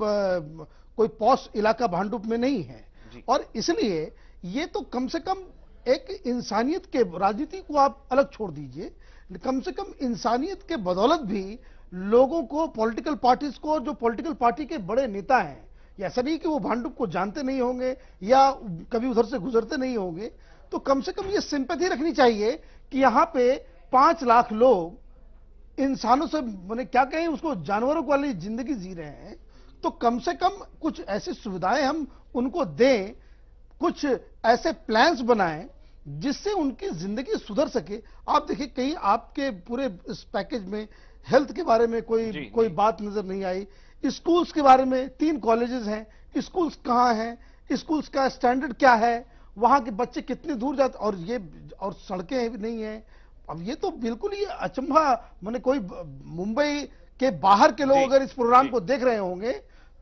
पॉश इलाका भांडुप में नहीं है, और इसलिए ये तो कम से कम एक इंसानियत के, राजनीति को आप अलग छोड़ दीजिए, कम से कम इंसानियत के बदौलत भी लोगों को, पॉलिटिकल पार्टीज को, जो पॉलिटिकल पार्टी के बड़े नेता हैं, ऐसा नहीं कि वो भांडुप को जानते नहीं होंगे या कभी उधर से गुजरते नहीं होंगे, तो कम से कम ये सिंपैथी रखनी चाहिए कि यहाँ पे 5 लाख लोग इंसानों से, मैंने क्या कहें उसको, जानवरों वाली जिंदगी जी रहे हैं, तो कम से कम कुछ ऐसी सुविधाएं हम उनको दें, कुछ ऐसे प्लान्स बनाएं जिससे उनकी जिंदगी सुधर सके। आप देखिए, कहीं आपके पूरे इस पैकेज में हेल्थ के बारे में कोई बात नजर नहीं आई। स्कूल्स के बारे में 3 कॉलेजेस हैं, स्कूल्स कहाँ हैं, स्कूल्स का स्टैंडर्ड क्या है, वहां के बच्चे कितनी दूर जाते, और सड़कें भी नहीं है। अब ये तो बिल्कुल ही अचंभा, मैंने कोई मुंबई के बाहर के लोग अगर इस प्रोग्राम को देख रहे होंगे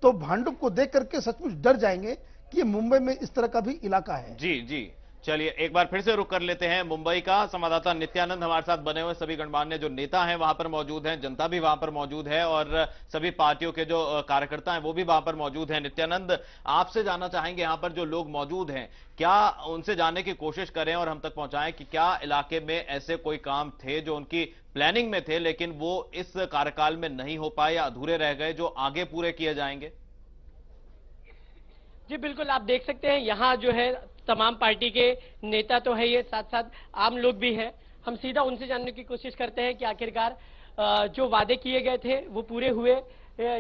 तो भांडुप को देख करके सचमुच डर जाएंगे कि ये मुंबई में इस तरह का भी इलाका है। जी चलिए एक बार फिर से रुक कर लेते हैं मुंबई का। संवाददाता नित्यानंद हमारे साथ बने हुए, सभी गणमान्य जो नेता हैं वहां पर मौजूद हैं, जनता भी वहां पर मौजूद है और सभी पार्टियों के जो कार्यकर्ता हैं वो भी वहां पर मौजूद हैं। नित्यानंद, आपसे जानना चाहेंगे यहाँ पर जो लोग मौजूद हैं, क्या उनसे जानने की कोशिश करें और हम तक पहुंचाएं कि क्या इलाके में ऐसे कोई काम थे जो उनकी प्लानिंग में थे लेकिन वो इस कार्यकाल में नहीं हो पाए या अधूरे रह गए, जो आगे पूरे किए जाएंगे? जी बिल्कुल, आप देख सकते हैं यहाँ जो है तमाम पार्टी के नेता तो है, ये साथ साथ आम लोग भी हैं। हम सीधा उनसे जानने की कोशिश करते हैं कि आखिरकार जो वादे किए गए थे वो पूरे हुए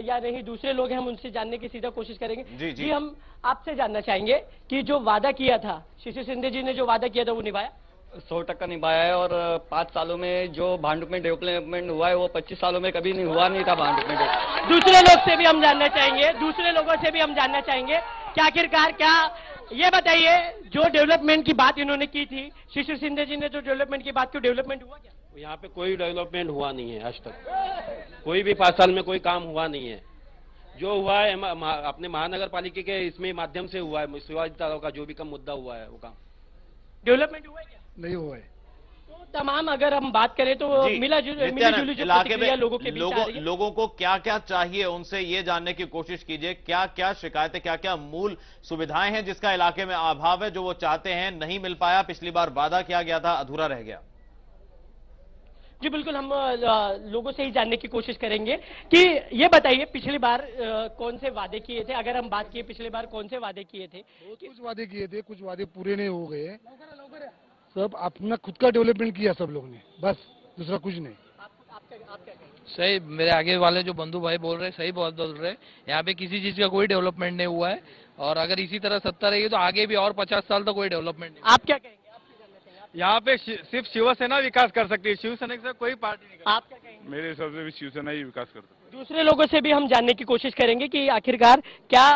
या नहीं। दूसरे लोग हैं, हम उनसे जानने की सीधा कोशिश करेंगे। जी हम आपसे जानना चाहेंगे कि जो वादा किया था, शिशिर शिंदे जी ने जो वादा किया था वो निभाया? 100% निभाया है, और 5 सालों में जो भांडुप में डेवलपमेंट हुआ है वो 25 सालों में कभी नहीं हुआ नहीं था भांडुप में। दूसरे लोग से भी हम जानना चाहेंगे, दूसरे लोगों से भी हम जानना चाहेंगे कि आखिरकार क्या, ये बताइए, जो डेवलपमेंट की बात इन्होंने की थी, शिशिर शिंदे जी ने जो डेवलपमेंट की बात की, डेवलपमेंट हुआ क्या? यहाँ पे कोई डेवलपमेंट हुआ नहीं है आज तक, कोई भी 5 साल में कोई काम हुआ नहीं है। जो हुआ है अपने महानगर पालिका के इसमें माध्यम से हुआ है, शिवाजी तालाब का जो भी कम मुद्दा हुआ है वो काम। डेवलपमेंट हुआ है क्या? नहीं हुआ है। तो तमाम अगर हम बात करें तो मिली जुली जो प्रतिक्रिया लोगों के बीच आ रही है। लोगों को क्या क्या चाहिए, उनसे ये जानने की कोशिश कीजिए, क्या क्या शिकायतें, क्या क्या मूल सुविधाएं हैं जिसका इलाके में अभाव है, जो वो चाहते हैं नहीं मिल पाया, पिछली बार वादा किया गया था अधूरा रह गया। जी बिल्कुल, हम लोगों से ही जानने की कोशिश करेंगे कि ये बताइए पिछली बार कौन से वादे किए थे। अगर हम बात किए पिछली बार कौन से वादे किए थे? कुछ वादे किए थे, कुछ वादे पूरे नहीं हो गए। सब अपना खुद का डेवलपमेंट किया सब लोग ने, बस दूसरा कुछ नहीं। सही, मेरे आगे वाले जो बंधु भाई बोल रहे हैं सही बहुत बोल रहे हैं। यहाँ पे किसी चीज का कोई डेवलपमेंट नहीं हुआ है, और अगर इसी तरह सत्ता रहेगी तो आगे भी और 50 साल तक कोई डेवलपमेंट नहीं। आप क्या कहेंगे? यहाँ पे सिर्फ शिवसेना विकास कर सकती है, शिवसेना के साथ कोई पार्टी नहीं। आप क्या कहेंगे? मेरे हिसाब से भी शिवसेना ही विकास कर सकती है। दूसरे लोगों से भी हम जानने की कोशिश करेंगे कि आखिरकार क्या,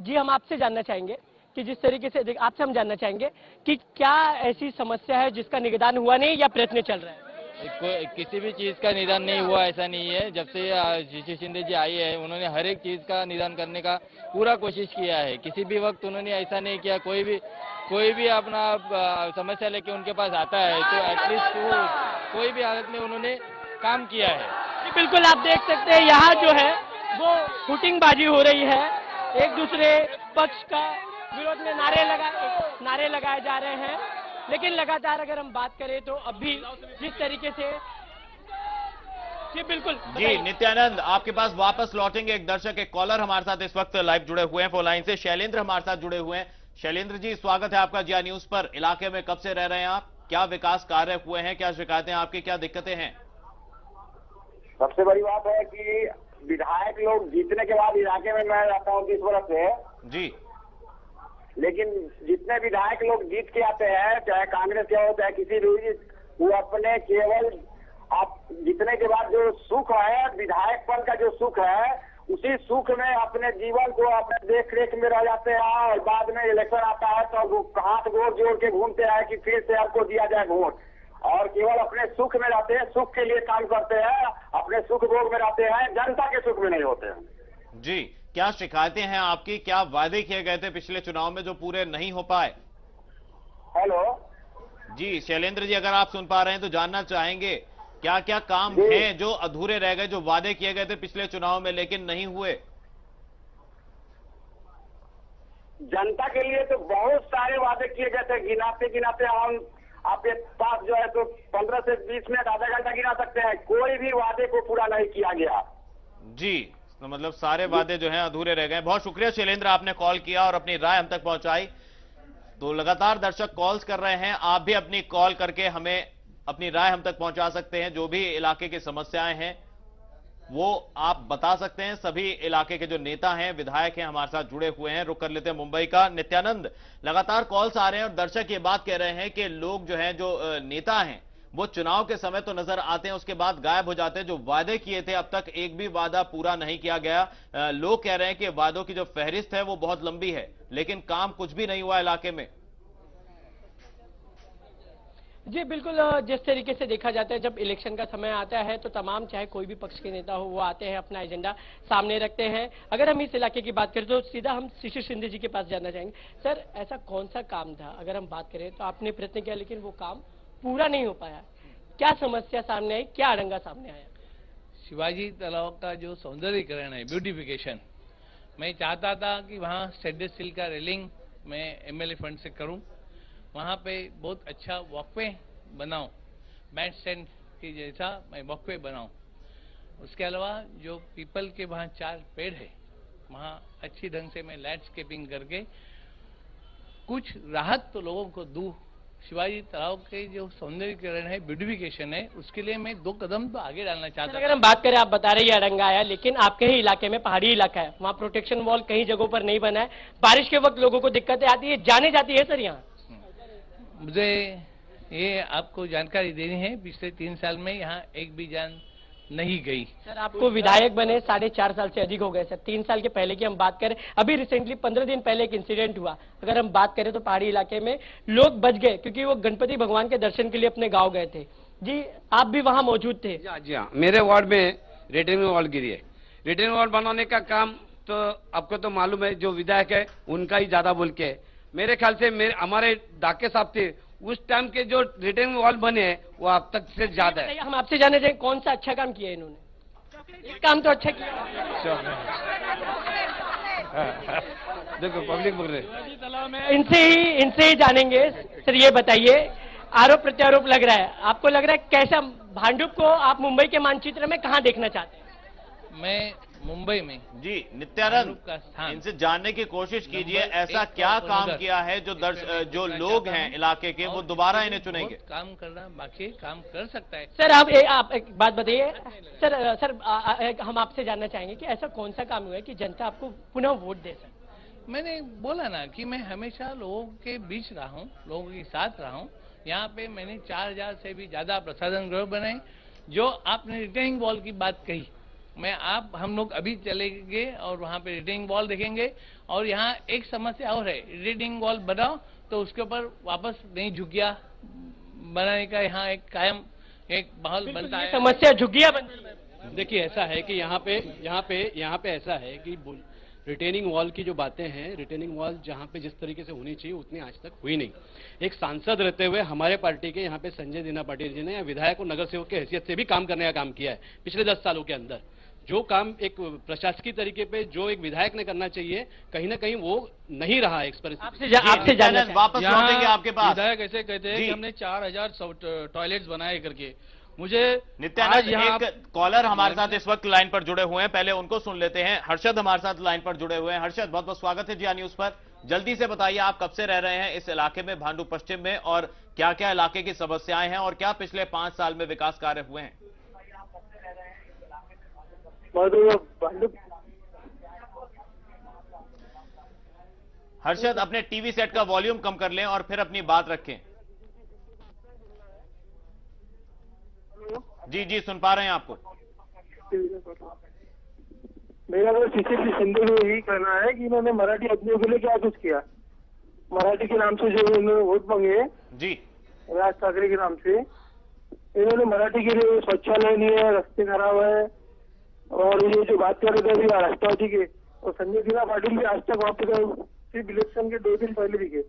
जी हम आपसे जानना चाहेंगे कि जिस तरीके से आपसे हम जानना चाहेंगे कि क्या ऐसी समस्या है जिसका निदान हुआ नहीं या प्रयत्न चल रहा है? किसी भी चीज का निदान नहीं हुआ ऐसा नहीं है। जब से शिशिर शिंदे जी आई है उन्होंने हर एक चीज का निदान करने का पूरा कोशिश किया है। किसी भी वक्त उन्होंने ऐसा नहीं किया, कोई भी अपना समस्या लेके उनके पास आता है तो एटलीस्ट कोई भी हालत में उन्होंने काम किया है। बिल्कुल, आप देख सकते हैं यहाँ जो है वो हुटिंगबाजी हो रही है, एक दूसरे पक्ष का विरोध में नारे लगाए जा रहे हैं। लेकिन लगातार अगर हम बात करें तो अभी जिस तरीके से, जी बिल्कुल जी नित्यानंद, आपके पास वापस लौटेंगे। एक दर्शक, एक कॉलर हमारे साथ इस वक्त लाइव जुड़े हुए हैं फोन लाइन से, शैलेंद्र हमारे साथ जुड़े हुए हैं। शैलेंद्र जी, स्वागत है आपका जिया न्यूज पर। इलाके में कब से रह रहे हैं आप, क्या विकास कार्य हुए हैं, क्या शिकायतें आपकी, क्या दिक्कतें हैं? सबसे बड़ी बात है कि विधायक लोग जीतने के बाद इलाके में मैं रहता हूँ 20 वर्ष से जी, लेकिन जितने विधायक लोग जीत के आते हैं, चाहे कांग्रेस के हो चाहे किसी भी, वो अपने केवल आप जीतने के बाद जो सुख है, विधायकपन का जो सुख है, उसी सुख में अपने जीवन को अपने देख रेख में रह जाते हैं। और बाद में इलेक्शन आता है तो हाथ गोड़ जोड़ के घूमते हैं कि फिर से आपको दिया जाए वोट, और केवल अपने सुख में रहते हैं, सुख के लिए काम करते हैं, अपने सुख भोग में रहते हैं, जनता के सुख में नहीं होते हैं। जी, क्या शिकायतें हैं आपकी, क्या वादे किए गए थे पिछले चुनाव में जो पूरे नहीं हो पाए? हेलो जी शैलेंद्र जी, अगर आप सुन पा रहे हैं तो जानना चाहेंगे क्या क्या काम हैं जो अधूरे रह गए, जो वादे किए गए थे पिछले चुनाव में लेकिन नहीं हुए? जनता के लिए तो बहुत सारे वादे किए गए थे, गिनाते गिनाते हम आपके पास जो है तो 15 से 20 मिनट आधा घंटा गिना सकते हैं, कोई भी वादे को पूरा नहीं किया गया। जी, तो मतलब सारे वादे जो हैं अधूरे रह गए। बहुत शुक्रिया शैलेंद्र, आपने कॉल किया और अपनी राय हम तक पहुंचाई। तो लगातार दर्शक कॉल्स कर रहे हैं, आप भी अपनी कॉल करके हमें अपनी राय हम तक पहुंचा सकते हैं। जो भी इलाके की समस्याएं हैं वो आप बता सकते हैं। सभी इलाके के जो नेता हैं, विधायक हैं, हमारे साथ जुड़े हुए हैं। रुक कर लेते हैं मुंबई का। नित्यानंद, लगातार कॉल्स आ रहे हैं और दर्शक ये बात कह रहे हैं कि लोग जो हैं, जो नेता हैं, वो चुनाव के समय तो नजर आते हैं, उसके बाद गायब हो जाते हैं। जो वादे किए थे अब तक एक भी वादा पूरा नहीं किया गया। लोग कह रहे हैं कि वादों की जो फहरिस्त है वो बहुत लंबी है, लेकिन काम कुछ भी नहीं हुआ इलाके में। जी बिल्कुल, जिस तरीके से देखा जाता है जब इलेक्शन का समय आता है तो तमाम, चाहे कोई भी पक्ष के नेता हो, वो आते हैं, अपना एजेंडा सामने रखते हैं। अगर हम इस इलाके की बात करें तो सीधा हम शिशिर शिंदे जी के पास जानना चाहेंगे। सर, ऐसा कौन सा काम था, अगर हम बात करें तो आपने प्रयत्न किया लेकिन वो काम पूरा नहीं हो पाया, क्या समस्या सामने आई, क्या अड़ंगा सामने आया? शिवाजी तालाब का जो सौंदर्यीकरण है, ब्यूटिफिकेशन, मैं चाहता था कि वहाँ स्टेनलेस स्टील का रेलिंग मैं एमएलए फंड से करूं, वहाँ पे बहुत अच्छा वॉकवे बनाऊं, बैंड स्टैंड की जैसा मैं वॉकवे बनाऊं। उसके अलावा जो पीपल के वहाँ 4 पेड़ है, वहाँ अच्छी ढंग से मैं लैंडस्केपिंग करके कुछ राहत तो लोगों को दूं। शिवाजी तालाब के जो सौंदर्यीकरण है, ब्यूटिफिकेशन है, उसके लिए मैं 2 कदम तो आगे डालना चाहता हूं। अगर हम बात करें, आप बता रहे हैं अड़ंगा आया, लेकिन आपके ही इलाके में पहाड़ी इलाका है, वहाँ प्रोटेक्शन वॉल कई जगहों पर नहीं बना है, बारिश के वक्त लोगों को दिक्कतें आती है, जाने जाती है सर यहाँ। मुझे ये आपको जानकारी देनी है, पिछले 3 साल में यहाँ एक भी जान नहीं गई। सर आपको विधायक बने 4.5 साल से अधिक हो गए सर। 3 साल के पहले की हम बात करें, अभी रिसेंटली 15 दिन पहले एक इंसिडेंट हुआ, अगर हम बात करें तो पहाड़ी इलाके में लोग बच गए क्योंकि वो गणपति भगवान के दर्शन के लिए अपने गाँव गए थे। जी आप भी वहाँ मौजूद थे? जी हाँ, मेरे वार्ड में रिटेनिंग वॉल गिरी है। रिटेनिंग वॉल बनाने का काम तो आपको तो मालूम है, जो विधायक है उनका ही ज्यादा बोल के। मेरे ख्याल से हमारे डाके साहब थे उस टाइम के जो रिटेनिंग वॉल बने हैं वो अब तक से ज्यादा है। हम आपसे जानना चाहिए कौन सा अच्छा काम किया है इन्होंने? एक काम तो अच्छा किया। देखो पब्लिक बोल रहे, इनसे ही जानेंगे। सर ये बताइए, आरोप प्रत्यारोप लग रहा है, आपको लग रहा है कैसा भांडुप को आप मुंबई के मानचित्र में कहाँ देखना चाहते हैं? मैं मुंबई में जी नित्यानंद, इनसे जानने की कोशिश कीजिए, ऐसा क्या काम किया है जो लोग हैं इलाके के वो दोबारा इन्हें चुनेंगे? काम करना बाकी काम कर सकता है। सर आप एक बात बताइए सर, हम आपसे जानना चाहेंगे कि ऐसा कौन सा काम हुआ है कि जनता आपको पुनः वोट दे सके? मैंने बोला ना कि मैं हमेशा लोगों के बीच रहा हूँ, लोगों के साथ रहा हूँ। यहाँ पे मैंने 4000 से भी ज्यादा प्रसाधन गृह बनाए। जो आपने रिटेनिंग वॉल की बात कही, हम लोग अभी चलेंगे और वहाँ पे रिटेनिंग वॉल देखेंगे। और यहाँ एक समस्या और है, रिटेनिंग वॉल बनाओ तो उसके ऊपर वापस नहीं झुग्गिया बनाने का यहाँ एक कायम एक माहौल बनता है। समस्या झुग्गिया बन। देखिए ऐसा है कि यहाँ पे ऐसा है कि रिटेनिंग वॉल की जो बातें हैं, रिटेनिंग वॉल जहाँ पे जिस तरीके से होनी चाहिए उतनी आज तक हुई नहीं। एक सांसद रहते हुए हमारे पार्टी के यहाँ पे संजय दीना पाटिल जी ने विधायक और नगर सेवक की हैसियत से भी काम करने का काम किया है पिछले 10 सालों के अंदर। जो काम एक प्रशासकीय तरीके पे जो एक विधायक ने करना चाहिए, कहीं ना कहीं वो नहीं रहा है। आपसे जानना वापस लौटेंगे आपके पास। विधायक ऐसे कहते हैं कि हमने 4000 टॉयलेट्स बनाए करके। मुझे नित्यानंद, एक कॉलर हमारे साथ इस वक्त लाइन पर जुड़े हुए हैं, पहले उनको सुन लेते हैं। हर्षद हमारे साथ लाइन पर जुड़े हुए हैं। हर्षद, बहुत बहुत स्वागत है जिया न्यूज पर। जल्दी से बताइए, आप कब से रह रहे हैं इस इलाके में, भांडू पश्चिम में, और क्या क्या इलाके की समस्याएं हैं और क्या पिछले 5 साल में विकास कार्य हुए हैं? हर्षद, अपने टीवी सेट का वॉल्यूम कम कर लें और फिर अपनी बात रखें। जी सुन पा रहे हैं आपको। मेरा तो सीसीपी शिंदे को यही कहना है कि इन्होंने मराठी आदमियों के लिए क्या कुछ किया। मराठी के नाम से जो इन्होंने वोट मांगे जी, राज ठाकरे के नाम से, इन्होंने मराठी के लिए शौचालय नहीं है, रास्ते खराब है, और ये जो बात कर रहे थे अभी राष्ट्रवादी के, और संजय दीना पाटिल भी आज तक वहाँ पे सिर्फ इलेक्शन के 2 दिन पहले दिखे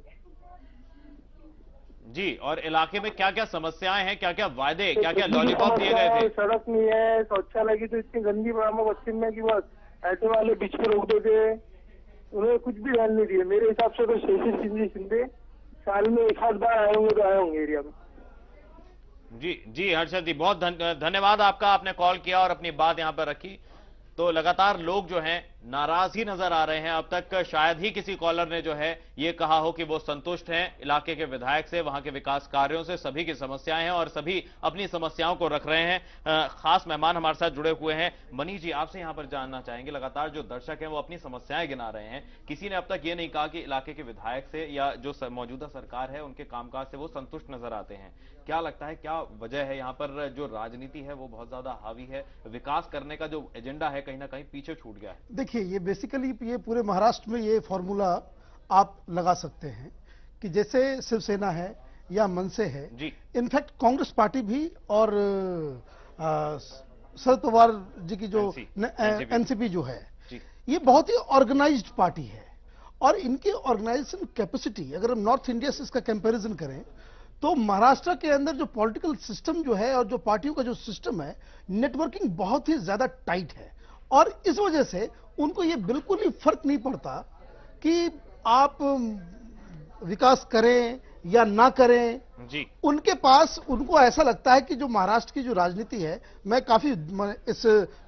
जी। और इलाके में क्या क्या समस्याएं हैं, क्या क्या वायदे, क्या क्या लॉलीपॉप दिए गए थे? सड़क नहीं है, शौचालय की तो इतनी गंदी पश्चिम में कि बस ऐसे वाले बीच में रोक देते, उन्होंने कुछ भी ध्यान नहीं दिए। मेरे हिसाब से तो शिंदे साल में 1 आध बार आए होंगे तो आए होंगे एरिया में। जी हर्षद जी, बहुत धन्यवाद आपका, आपने कॉल किया और अपनी बात यहां पर रखी। तो लगातार लोग जो हैं नाराज ही नजर आ रहे हैं। अब तक शायद ही किसी कॉलर ने जो है ये कहा हो कि वो संतुष्ट हैं इलाके के विधायक से, वहां के विकास कार्यों से। सभी की समस्याएं हैं और सभी अपनी समस्याओं को रख रहे हैं। खास मेहमान हमारे साथ जुड़े हुए हैं। मनीष जी, आपसे यहां पर जानना चाहेंगे, लगातार जो दर्शक हैं वो अपनी समस्याएं गिना रहे हैं। किसी ने अब तक ये नहीं कहा कि इलाके के विधायक से या जो मौजूदा सरकार है उनके कामकाज से वो संतुष्ट नजर आते हैं। क्या लगता है, क्या वजह है यहाँ पर जो राजनीति है वो बहुत ज्यादा हावी है, विकास करने का जो एजेंडा है कहीं ना कहीं पीछे छूट गया है? देखिए, ये बेसिकली ये पूरे महाराष्ट्र में ये फॉर्मूला आप लगा सकते हैं कि जैसे शिवसेना है या मनसे है, इनफैक्ट कांग्रेस पार्टी भी और शरद पवार जी की जो एनसीपी जो है, ये बहुत ही ऑर्गेनाइज्ड पार्टी है। और इनकी ऑर्गेनाइजेशन कैपेसिटी, अगर हम नॉर्थ इंडिया से इसका कंपैरिजन करें तो महाराष्ट्र के अंदर जो पॉलिटिकल सिस्टम जो है और जो पार्टियों का जो सिस्टम है, नेटवर्किंग बहुत ही ज्यादा टाइट है। और इस वजह से उनको ये बिल्कुल ही फर्क नहीं पड़ता कि आप विकास करें या ना करें जी। उनके पास, उनको ऐसा लगता है कि जो महाराष्ट्र की जो राजनीति है, मैं काफी इस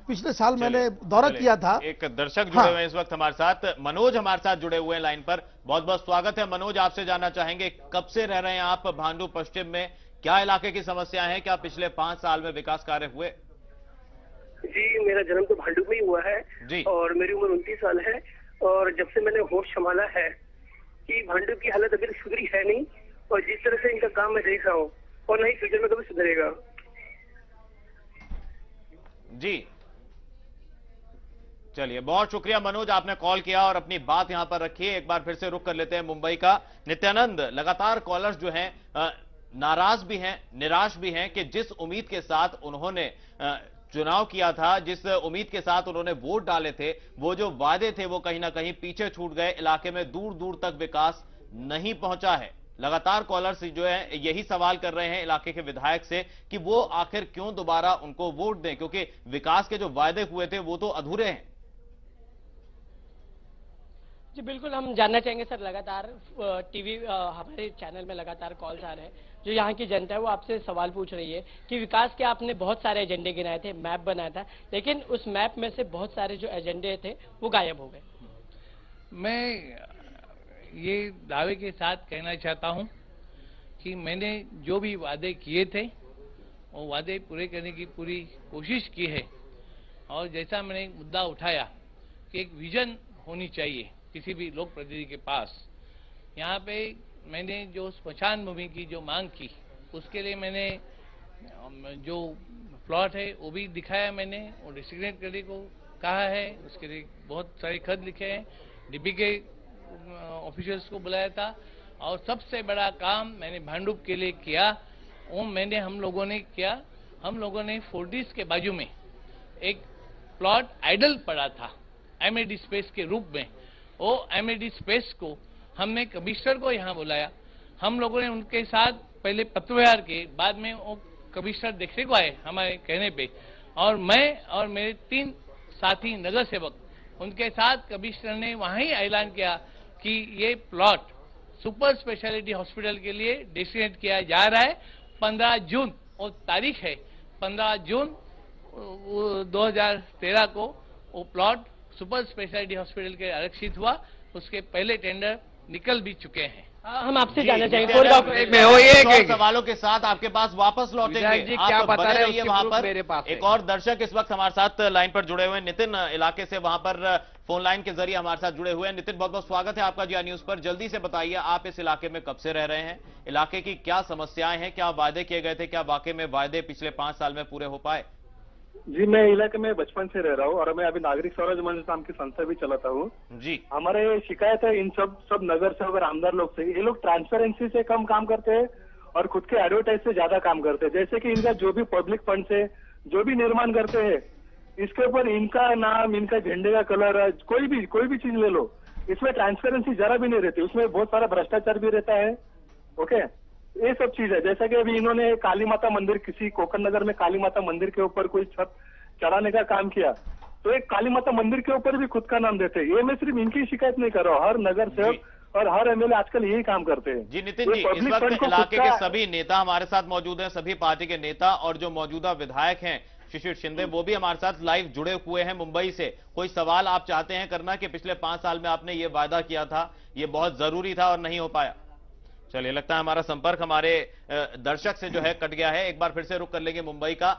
पिछले साल मैंने दौरा किया था। एक दर्शक जुड़े हुए हैं इस वक्त हमारे साथ, मनोज हमारे साथ जुड़े हुए हैं लाइन पर। बहुत बहुत स्वागत है मनोज, आपसे जानना चाहेंगे कब से रह रहे हैं आप भांडू पश्चिम में, क्या इलाके की समस्याएं हैं, क्या पिछले 5 साल में विकास कार्य हुए? जी, मेरा जन्म तो भांडू में ही हुआ है जी, और मेरी उम्र 29 साल है। और जब से मैंने होश संभाला है कि भांडू की हालत अभी सुधरी है नहीं, और जिस तरह से इनका काम मैं देख रहा हूँ, और नहीं फ्यूचर में कभी सुधरेगा। जी चलिए, बहुत शुक्रिया मनोज, आपने कॉल किया और अपनी बात यहां पर रखी। एक बार फिर से रुख कर लेते हैं मुंबई का। नित्यानंद, लगातार कॉलर्स जो हैं नाराज भी हैं, निराश भी हैं कि जिस उम्मीद के साथ उन्होंने चुनाव किया था, जिस उम्मीद के साथ उन्होंने वोट डाले थे, वो जो वादे थे वो कहीं ना कहीं पीछे छूट गए। इलाके में दूर दूर तक विकास नहीं पहुंचा है। लगातार कॉलर्स जो है यही सवाल कर रहे हैं इलाके के विधायक से कि वो आखिर क्यों दोबारा उनको वोट दें, क्योंकि विकास के जो वादे हुए थे वो तो अधूरे हैं। जी बिल्कुल, हम जानना चाहेंगे सर, लगातार टीवी हमारे चैनल में लगातार कॉल्स आ रहे हैं, जो यहाँ की जनता है वो आपसे सवाल पूछ रही है कि विकास के आपने बहुत सारे एजेंडे गिनाए थे, मैप बनाया था, लेकिन उस मैप में से बहुत सारे जो एजेंडे थे वो गायब हो गए। मैं ये दावे के साथ कहना चाहता हूं कि मैंने जो भी वादे किए थे वो वादे पूरे करने की पूरी कोशिश की है। और जैसा मैंने एक मुद्दा उठाया कि एक विजन होनी चाहिए किसी भी लोक प्रतिनिधि के पास, यहाँ पे मैंने जो स्मशान भूमि की जो मांग की, उसके लिए मैंने जो प्लॉट है वो भी दिखाया, मैंने वो डिस्ट्रिक्ट करने को कहा है, उसके लिए बहुत सारे खत लिखे हैं, डीपी के ऑफिशियल्स को बुलाया था। और सबसे बड़ा काम मैंने भांडुप के लिए किया, वो मैंने हम लोगों ने फोर्टिस के बाजू में एक प्लॉट आइडल पड़ा था एमएडी स्पेस के रूप में, वो एमएडी स्पेस को हमने कमिश्नर को यहाँ बुलाया, हम लोगों ने उनके साथ पहले पत्र व्यवहार किए, बाद में वो कमिश्नर देखने को आए हमारे कहने पे, और मैं और मेरे 3 साथी नगर सेवक उनके साथ कमिश्नर ने वहाँ ही ऐलान किया कि ये प्लॉट सुपर स्पेशलिटी हॉस्पिटल के लिए डेस्टिनेट किया जा रहा है। 15 जून वो तारीख है, 15 जून 2013 को वो प्लॉट सुपर स्पेशलिटी हॉस्पिटल के आरक्षित हुआ, उसके पहले टेंडर निकल भी चुके हैं। हम आपसे जानना चाहेंगे सवालों के साथ आपके पास वापस लौटेंगे, आप बने रहिए वहां पर। एक और दर्शक इस वक्त हमारे साथ लाइन पर जुड़े हुए हैं, नितिन इलाके से वहां पर फोन लाइन के जरिए हमारे साथ जुड़े हुए हैं। नितिन, बहुत बहुत स्वागत है आपका जिया न्यूज पर। जल्दी से बताइए, आप इस इलाके में कब से रह रहे हैं, इलाके की क्या समस्याएं हैं, क्या वादे किए गए थे, क्या वाकई में वादे पिछले 5 साल में पूरे हो पाए? जी, मैं इलाके में बचपन से रह रहा हूँ और मैं अभी नागरिक स्वराज मंच नाम की संस्था भी चलाता हूँ। जी, हमारे शिकायत है इन सब नगर सेवक और आमदार लोग से, ये लोग ट्रांसपेरेंसी से कम काम करते हैं और खुद के एडवर्टाइज से ज्यादा काम करते हैं। जैसे कि इनका जो भी पब्लिक फंड से जो भी निर्माण करते हैं, इसके ऊपर इनका नाम, इनका झंडे का कलर, कोई भी चीज ले लो, इसमें ट्रांसपेरेंसी जरा भी नहीं रहती, उसमें बहुत सारा भ्रष्टाचार भी रहता है। ओके, ये सब चीज है। जैसा कि अभी इन्होंने काली माता मंदिर, किसी कोकण नगर में काली माता मंदिर के ऊपर कोई छत चढ़ाने का काम किया, तो एक काली माता मंदिर के ऊपर भी खुद का नाम देते हैं। ये मैं सिर्फ इनकी शिकायत नहीं कर रहा हूँ, हर नगर सेवक और हर एमएलए आजकल यही काम करते हैं। जी नितिन जी, इस वक्त इलाके के सभी नेता हमारे साथ मौजूद हैं, सभी पार्टी के नेता, और जो मौजूदा विधायक हैं शिशिर शिंदे, वो भी हमारे साथ लाइव जुड़े हुए हैं मुंबई से। कोई सवाल आप चाहते हैं करना कि पिछले 5 साल में आपने ये वादा किया था, ये बहुत जरूरी था और नहीं हो पाया? चलिए, लगता है हमारा संपर्क हमारे दर्शक से जो है कट गया है। एक बार फिर से रुक कर लेंगे मुंबई का।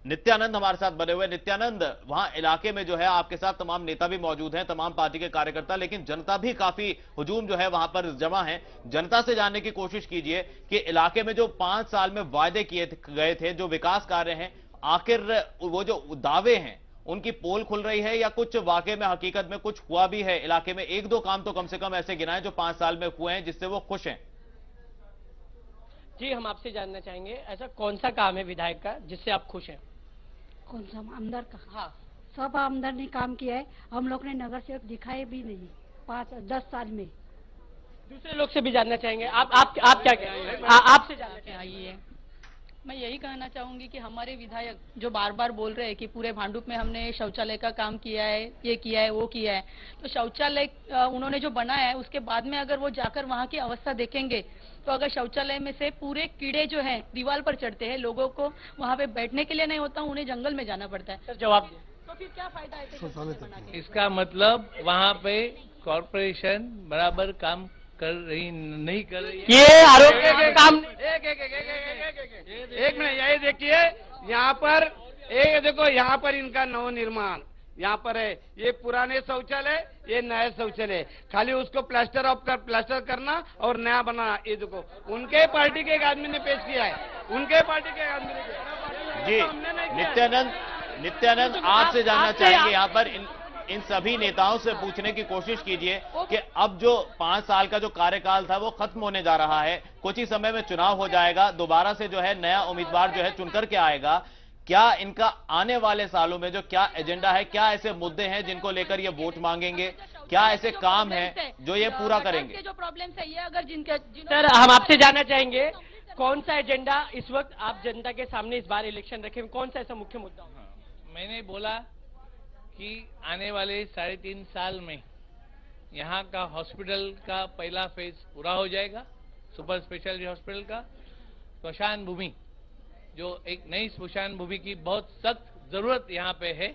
नित्यानंद हमारे साथ बने हुए। नित्यानंद, वहां इलाके में जो है आपके साथ तमाम नेता भी मौजूद हैं, तमाम पार्टी के कार्यकर्ता, लेकिन जनता भी काफी हुजूम जो है वहां पर जमा है। जनता से जानने की कोशिश कीजिए कि इलाके में जो 5 साल में वादे किए गए थे, जो विकास कार्य हैं, आखिर वो जो दावे हैं उनकी पोल खुल रही है या कुछ वाकई में हकीकत में कुछ हुआ भी है? इलाके में 1-2 काम तो कम से कम ऐसे गिनाए जो 5 साल में हुए हैं जिससे वो खुश हैं। जी, हम आपसे जानना चाहेंगे, ऐसा कौन सा काम है विधायक का जिससे आप खुश हैं? कौन सा आमदार का? हाँ, सब आमदार ने काम किया है, हम लोग ने नगर सेवक दिखाए भी नहीं 5-10 साल में। दूसरे लोग से भी जानना चाहेंगे, आप क्या कहेंगे? आपसे जानना चाहिए। मैं यही कहना चाहूंगी कि हमारे विधायक जो बार बार बोल रहे हैं कि पूरे भांडुप में हमने शौचालय का काम किया है, ये किया है, वो किया है, तो शौचालय उन्होंने जो बनाया है उसके बाद में अगर वो जाकर वहाँ की अवस्था देखेंगे तो अगर शौचालय में से पूरे कीड़े जो हैं दीवार पर चढ़ते हैं, लोगों को वहाँ पे बैठने के लिए नहीं होता, उन्हें जंगल में जाना पड़ता है। जवाब तो फिर क्या फायदा है? इसका मतलब वहाँ पे कॉर्पोरेशन बराबर काम कर रही नहीं कर रही है। ये आरोप काम एक मिनट, यही देखिए, यहाँ पर देखो, यहाँ पर इनका नवनिर्माण, यहाँ पर है। ये पुराने शौचालय, ये नए शौचालय, खाली उसको प्लास्टर करना और नया बनाना। ये देखो उनके पार्टी के एक आदमी ने पेश किया है, उनके पार्टी के आदमी ने जी नित्यानंद आपसे जानना चाहेंगे, यहाँ पर इन सभी नेताओं से पूछने की कोशिश कीजिए कि अब जो 5 साल का जो कार्यकाल था वो खत्म होने जा रहा है, कुछ ही समय में चुनाव हो जाएगा, दोबारा से जो है नया उम्मीदवार जो है चुनकर के आएगा। क्या इनका आने वाले सालों में जो क्या एजेंडा है, क्या ऐसे मुद्दे हैं जिनको लेकर ये वोट मांगेंगे, क्या ऐसे काम है जो ये पूरा करेंगे? जो प्रॉब्लम है ये अगर जिनके सर हम आपसे जानना चाहेंगे कौन सा एजेंडा इस वक्त आप जनता के सामने इस बार इलेक्शन रखे, कौन सा ऐसा मुख्य मुद्दा? मैंने बोला कि आने वाले 3.5 साल में यहाँ का हॉस्पिटल का पहला फेज पूरा हो जाएगा, सुपर स्पेशलिटी हॉस्पिटल का। स्मशान भूमि, जो एक नई स्मशान भूमि की बहुत सख्त जरूरत यहाँ पे है,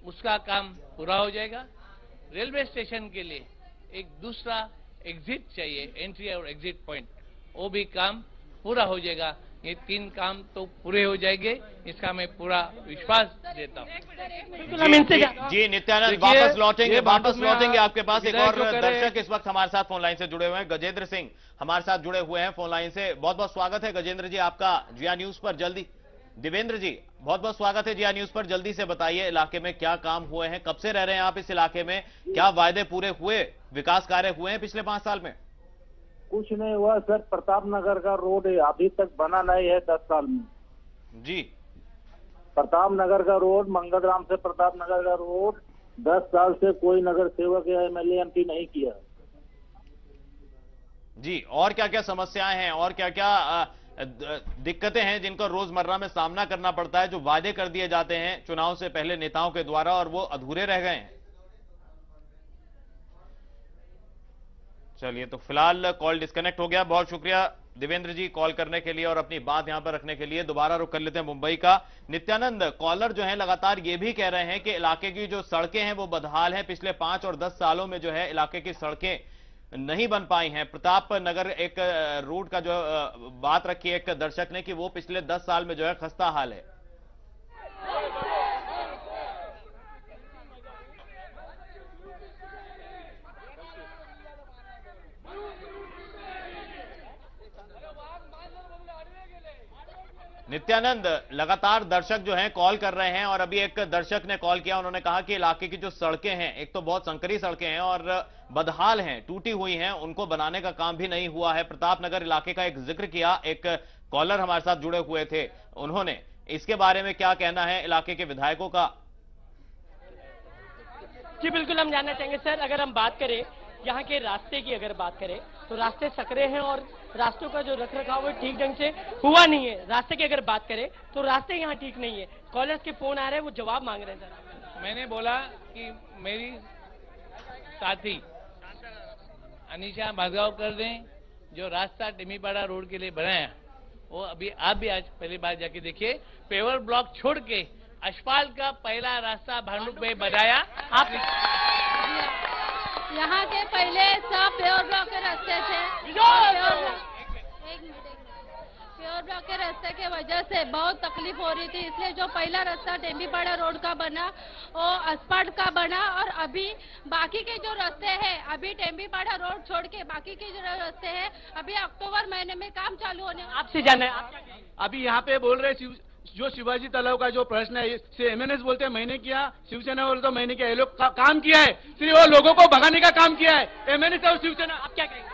उसका काम पूरा हो जाएगा। रेलवे स्टेशन के लिए एक दूसरा एग्जिट चाहिए, एंट्री और एग्जिट पॉइंट, वो भी काम पूरा हो जाएगा। ये 3 काम तो पूरे हो जाएंगे, इसका मैं पूरा विश्वास देता हूँ। जी नित्यानंद वापस लौटेंगे आपके पास। एक और दर्शक इस वक्त हमारे साथ फोन लाइन से जुड़े हुए हैं, गजेंद्र सिंह हमारे साथ जुड़े हुए हैं फोन लाइन से। बहुत बहुत स्वागत है गजेंद्र जी आपका जिया न्यूज पर। जल्दी देवेंद्र जी बहुत बहुत स्वागत है जिया न्यूज पर। जल्दी से बताइए इलाके में क्या काम हुए हैं, कब से रह रहे हैं आप इस इलाके में, क्या वायदे पूरे हुए, विकास कार्य हुए हैं पिछले 5 साल में? कुछ नहीं हुआ सर, प्रताप नगर का रोड अभी तक बना नहीं है 10 साल में जी। प्रताप नगर का रोड, मंगलराम से प्रताप नगर का रोड 10 साल से कोई नगर सेवक या MLA MP नहीं किया जी। और क्या क्या समस्याएं हैं और क्या क्या दिक्कतें हैं जिनको रोजमर्रा में सामना करना पड़ता है, जो वादे कर दिए जाते हैं चुनाव से पहले नेताओं के द्वारा और वो अधूरे रह गए हैं? चलिए तो फिलहाल कॉल डिस्कनेक्ट हो गया। बहुत शुक्रिया देवेंद्र जी कॉल करने के लिए और अपनी बात यहां पर रखने के लिए। दोबारा रुक कर लेते हैं मुंबई का। नित्यानंद, कॉलर जो है लगातार ये भी कह रहे हैं कि इलाके की जो सड़कें हैं वो बदहाल हैं, पिछले 5 और 10 सालों में जो है इलाके की सड़कें नहीं बन पाई हैं। प्रताप नगर एक रूट का जो बात रखी एक दर्शक ने कि वो पिछले 10 साल में जो है खस्ता हाल है। नित्यानंद, लगातार दर्शक जो हैं कॉल कर रहे हैं और अभी एक दर्शक ने कॉल किया, उन्होंने कहा कि इलाके की जो सड़कें हैं एक तो बहुत संकरी सड़कें हैं और बदहाल हैं, टूटी हुई हैं, उनको बनाने का काम भी नहीं हुआ है। प्रताप नगर इलाके का एक जिक्र किया, एक कॉलर हमारे साथ जुड़े हुए थे, उन्होंने इसके बारे में क्या कहना है इलाके के विधायकों का? जी बिल्कुल हम जानना चाहेंगे सर, अगर हम बात करें यहाँ के रास्ते की, अगर बात करें तो रास्ते सकरे हैं और रास्तों का जो रखरखाव है ठीक ढंग से हुआ नहीं है। रास्ते की अगर बात करें तो रास्ते यहाँ ठीक नहीं है। कॉलर्स के फोन आ रहे हैं, वो जवाब मांग रहे हैं सर। मैंने बोला कि मेरी साथी अनिशा भार्गव ने जो रास्ता टिमीपाड़ा रोड के लिए बनाया, वो अभी आप भी आज पहली बार जाके देखिए, पेवर ब्लॉक छोड़ के असफाल्ट का पहला रास्ता भांडुप में बनाया। आप यहाँ के पहले सब प्योर ब्लॉक के रास्ते थे, प्योर ब्लॉक के रास्ते के वजह से बहुत तकलीफ हो रही थी, इसलिए जो पहला रास्ता टेम्बीपाड़ा रोड का बना वो असफाल्ट का बना। और अभी बाकी के जो रास्ते हैं, अभी टेम्बीपाड़ा रोड छोड़ के बाकी के जो रास्ते हैं अभी अक्टूबर महीने में काम चालू होने। आपसे जानना है, अभी यहाँ पे बोल रहे जो शिवाजी तालाब का जो प्रश्न है, इससे MNS बोलते हैं मैंने किया, शिवसेना बोलते हैं मैंने किया। ये लोग काम किया है, सिर्फ वो लोगों को भगाने का काम किया है MNS और शिवसेना। आप क्या कहेंगे?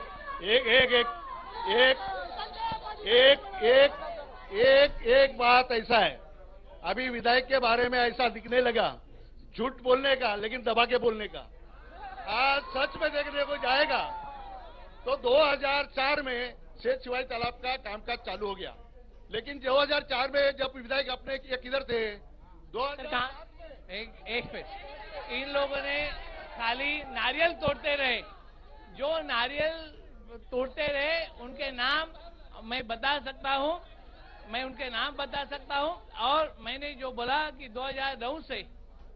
एक बात ऐसा है, अभी विधायक के बारे में ऐसा दिखने लगा झूठ बोलने का, लेकिन दबा के बोलने का। आज सच में देखने को जाएगा तो 2004 में शेष शिवाजी तालाब का कामकाज चालू हो गया, लेकिन 2004 में जब विधायक अपने किधर थे, 2004 एक मिनट, इन लोगों ने खाली नारियल तोड़ते रहे, जो नारियल तोड़ते रहे उनके नाम मैं बता सकता हूं, मैं उनके नाम बता सकता हूं। और मैंने जो बोला कि 2009 से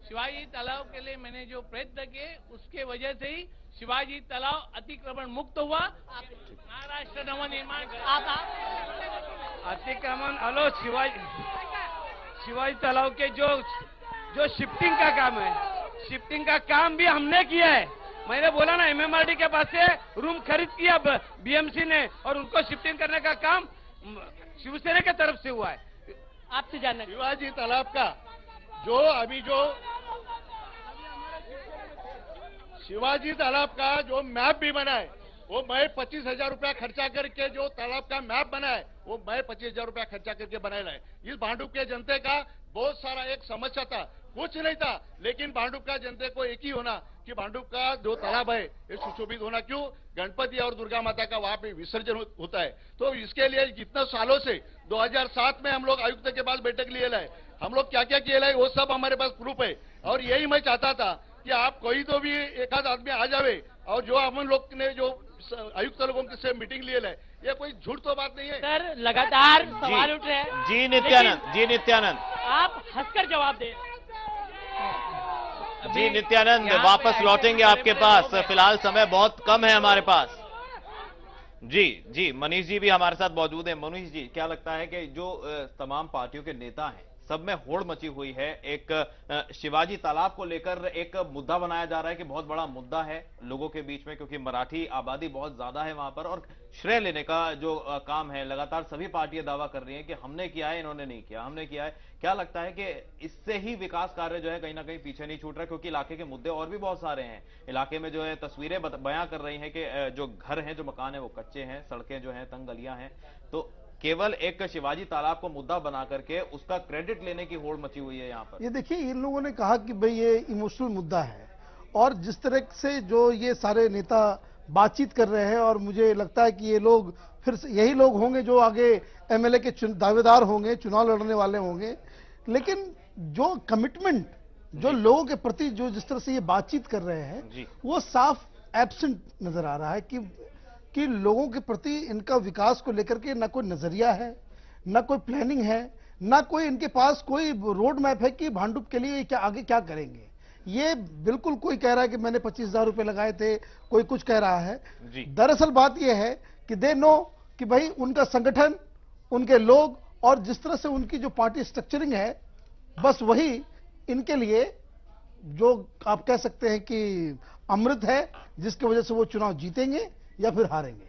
शिवाजी तालाब के लिए मैंने जो प्रयत्न किए, उसके वजह से ही शिवाजी तालाब अतिक्रमण मुक्त हुआ। महाराष्ट्र नवनिर्माण अतिक्रमण, हेलो शिवाजी तालाब के जो जो शिफ्टिंग का काम है, शिफ्टिंग का काम भी हमने किया है। मैंने बोला ना, एमएमआरडी के पास से रूम खरीद किया बीएमसी ने, और उनको शिफ्टिंग करने का काम शिवसेना की तरफ से हुआ है। आपसे जानना, शिवाजी तालाब का जो शिवाजी तालाब का जो मैप भी बना है, वो मैं 25,000 रुपया खर्चा करके जो तालाब का मैप बना है, वो मैं 25,000 रुपया खर्चा करके बनाया है। इस भांडुप के जनता का बहुत सारा एक समस्या था, कुछ नहीं था, लेकिन भांडुप का जनता को एक ही होना कि भांडुप का जो तालाब है ये सुशोभित होना। क्यों? गणपति और दुर्गा माता का वहां पे विसर्जन होता है। तो इसके लिए कितने सालों से 2007 में हम लोग आयुक्त के पास बैठक लिए है, हम लोग क्या क्या किए है वो सब हमारे पास प्रूफ है। और यही मैं चाहता था कि आप कोई तो भी एक आध आदमी आ जावे, और जो हम लोग ने जो आयुक्त लोगों से मीटिंग लिए है, ये कोई झूठ तो बात नहीं है सर। लगातार सवाल उठ रहे हैं। जी नित्यानंद, जी नित्यानंद, आप हंसकर जवाब दें। जी नित्यानंद, वापस लौटेंगे आपके पास, फिलहाल समय बहुत कम है हमारे पास। जी जी, मनीष जी भी हमारे साथ मौजूद हैं। मनीष जी, क्या लगता है कि जो तमाम पार्टियों के नेता हैं, सब में होड़ मची हुई है, एक शिवाजी तालाब को लेकर एक मुद्दा बनाया जा रहा है कि बहुत बड़ा मुद्दा है लोगों के बीच में, क्योंकि मराठी आबादी बहुत ज्यादा है वहां पर, और श्रेय लेने का जो काम है लगातार सभी पार्टियां दावा कर रही हैं कि हमने किया है, इन्होंने नहीं किया, हमने किया है। क्या लगता है कि इससे ही विकास कार्य जो है कहीं ना कहीं पीछे नहीं छूट रहा, क्योंकि इलाके के मुद्दे और भी बहुत सारे हैं। इलाके में जो है तस्वीरें बयां कर रही हैं कि जो घर हैं, जो मकान है वो कच्चे हैं, सड़कें जो है तंग गलियां हैं, तो केवल एक शिवाजी तालाब को मुद्दा बना करके उसका क्रेडिट लेने की होड़ मची हुई है यहाँ पर। ये देखिए, इन लोगों ने कहा कि भाई ये इमोशनल मुद्दा है, और जिस तरह से जो ये सारे नेता बातचीत कर रहे हैं, और मुझे लगता है कि ये लोग फिर यही लोग होंगे जो आगे एमएलए के दावेदार होंगे, चुनाव लड़ने वाले होंगे। लेकिन जो कमिटमेंट जो लोगों के प्रति जो जिस तरह से ये बातचीत कर रहे हैं, वो साफ एब्सेंट नजर आ रहा है कि लोगों के प्रति इनका विकास को लेकर के न कोई नजरिया है, न कोई प्लानिंग है, न कोई इनके पास कोई रोड मैप है कि भांडुप के लिए क्या आगे क्या करेंगे। ये बिल्कुल कोई कह रहा है कि मैंने 25,000 रुपए लगाए थे, कोई कुछ कह रहा है। दरअसल बात यह है कि दे नो कि भाई उनका संगठन, उनके लोग, और जिस तरह से उनकी जो पार्टी स्ट्रक्चरिंग है, बस वही इनके लिए जो आप कह सकते हैं कि अमृत है, जिसकी वजह से वो चुनाव जीतेंगे या फिर हारेंगे।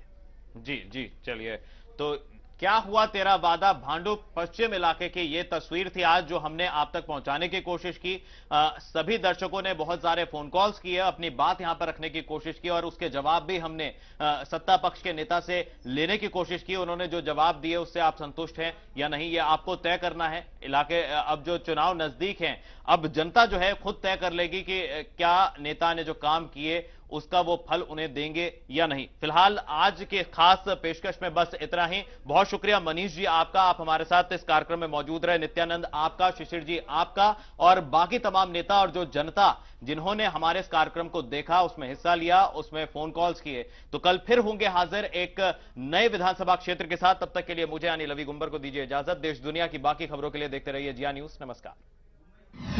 जी जी, चलिए, तो क्या हुआ तेरा वादा भांडुप पश्चिम इलाके की ये तस्वीर थी आज जो हमने आप तक पहुंचाने की कोशिश की। सभी दर्शकों ने बहुत सारे फोन कॉल्स किए, अपनी बात यहां पर रखने की कोशिश की, और उसके जवाब भी हमने सत्ता पक्ष के नेता से लेने की कोशिश की। उन्होंने जो जवाब दिए उससे आप संतुष्ट हैं या नहीं, ये आपको तय करना है। इलाके अब जो चुनाव नजदीक हैं, अब जनता जो है खुद तय कर लेगी कि क्या नेता ने जो काम किए उसका वो फल उन्हें देंगे या नहीं। फिलहाल आज के खास पेशकश में बस इतना ही। बहुत शुक्रिया मनीष जी आपका, आप हमारे साथ इस कार्यक्रम में मौजूद रहे। नित्यानंद आपका, शिशिर जी आपका, और बाकी तमाम नेता और जो जनता जिन्होंने हमारे इस कार्यक्रम को देखा, उसमें हिस्सा लिया, उसमें फोन कॉल्स किए। तो कल फिर होंगे हाजिर एक नए विधानसभा क्षेत्र के साथ। तब तक के लिए मुझे यानी लवी गुंबर को दीजिए इजाजत। देश दुनिया की बाकी खबरों के लिए देखते रहिए जिया न्यूज। नमस्कार।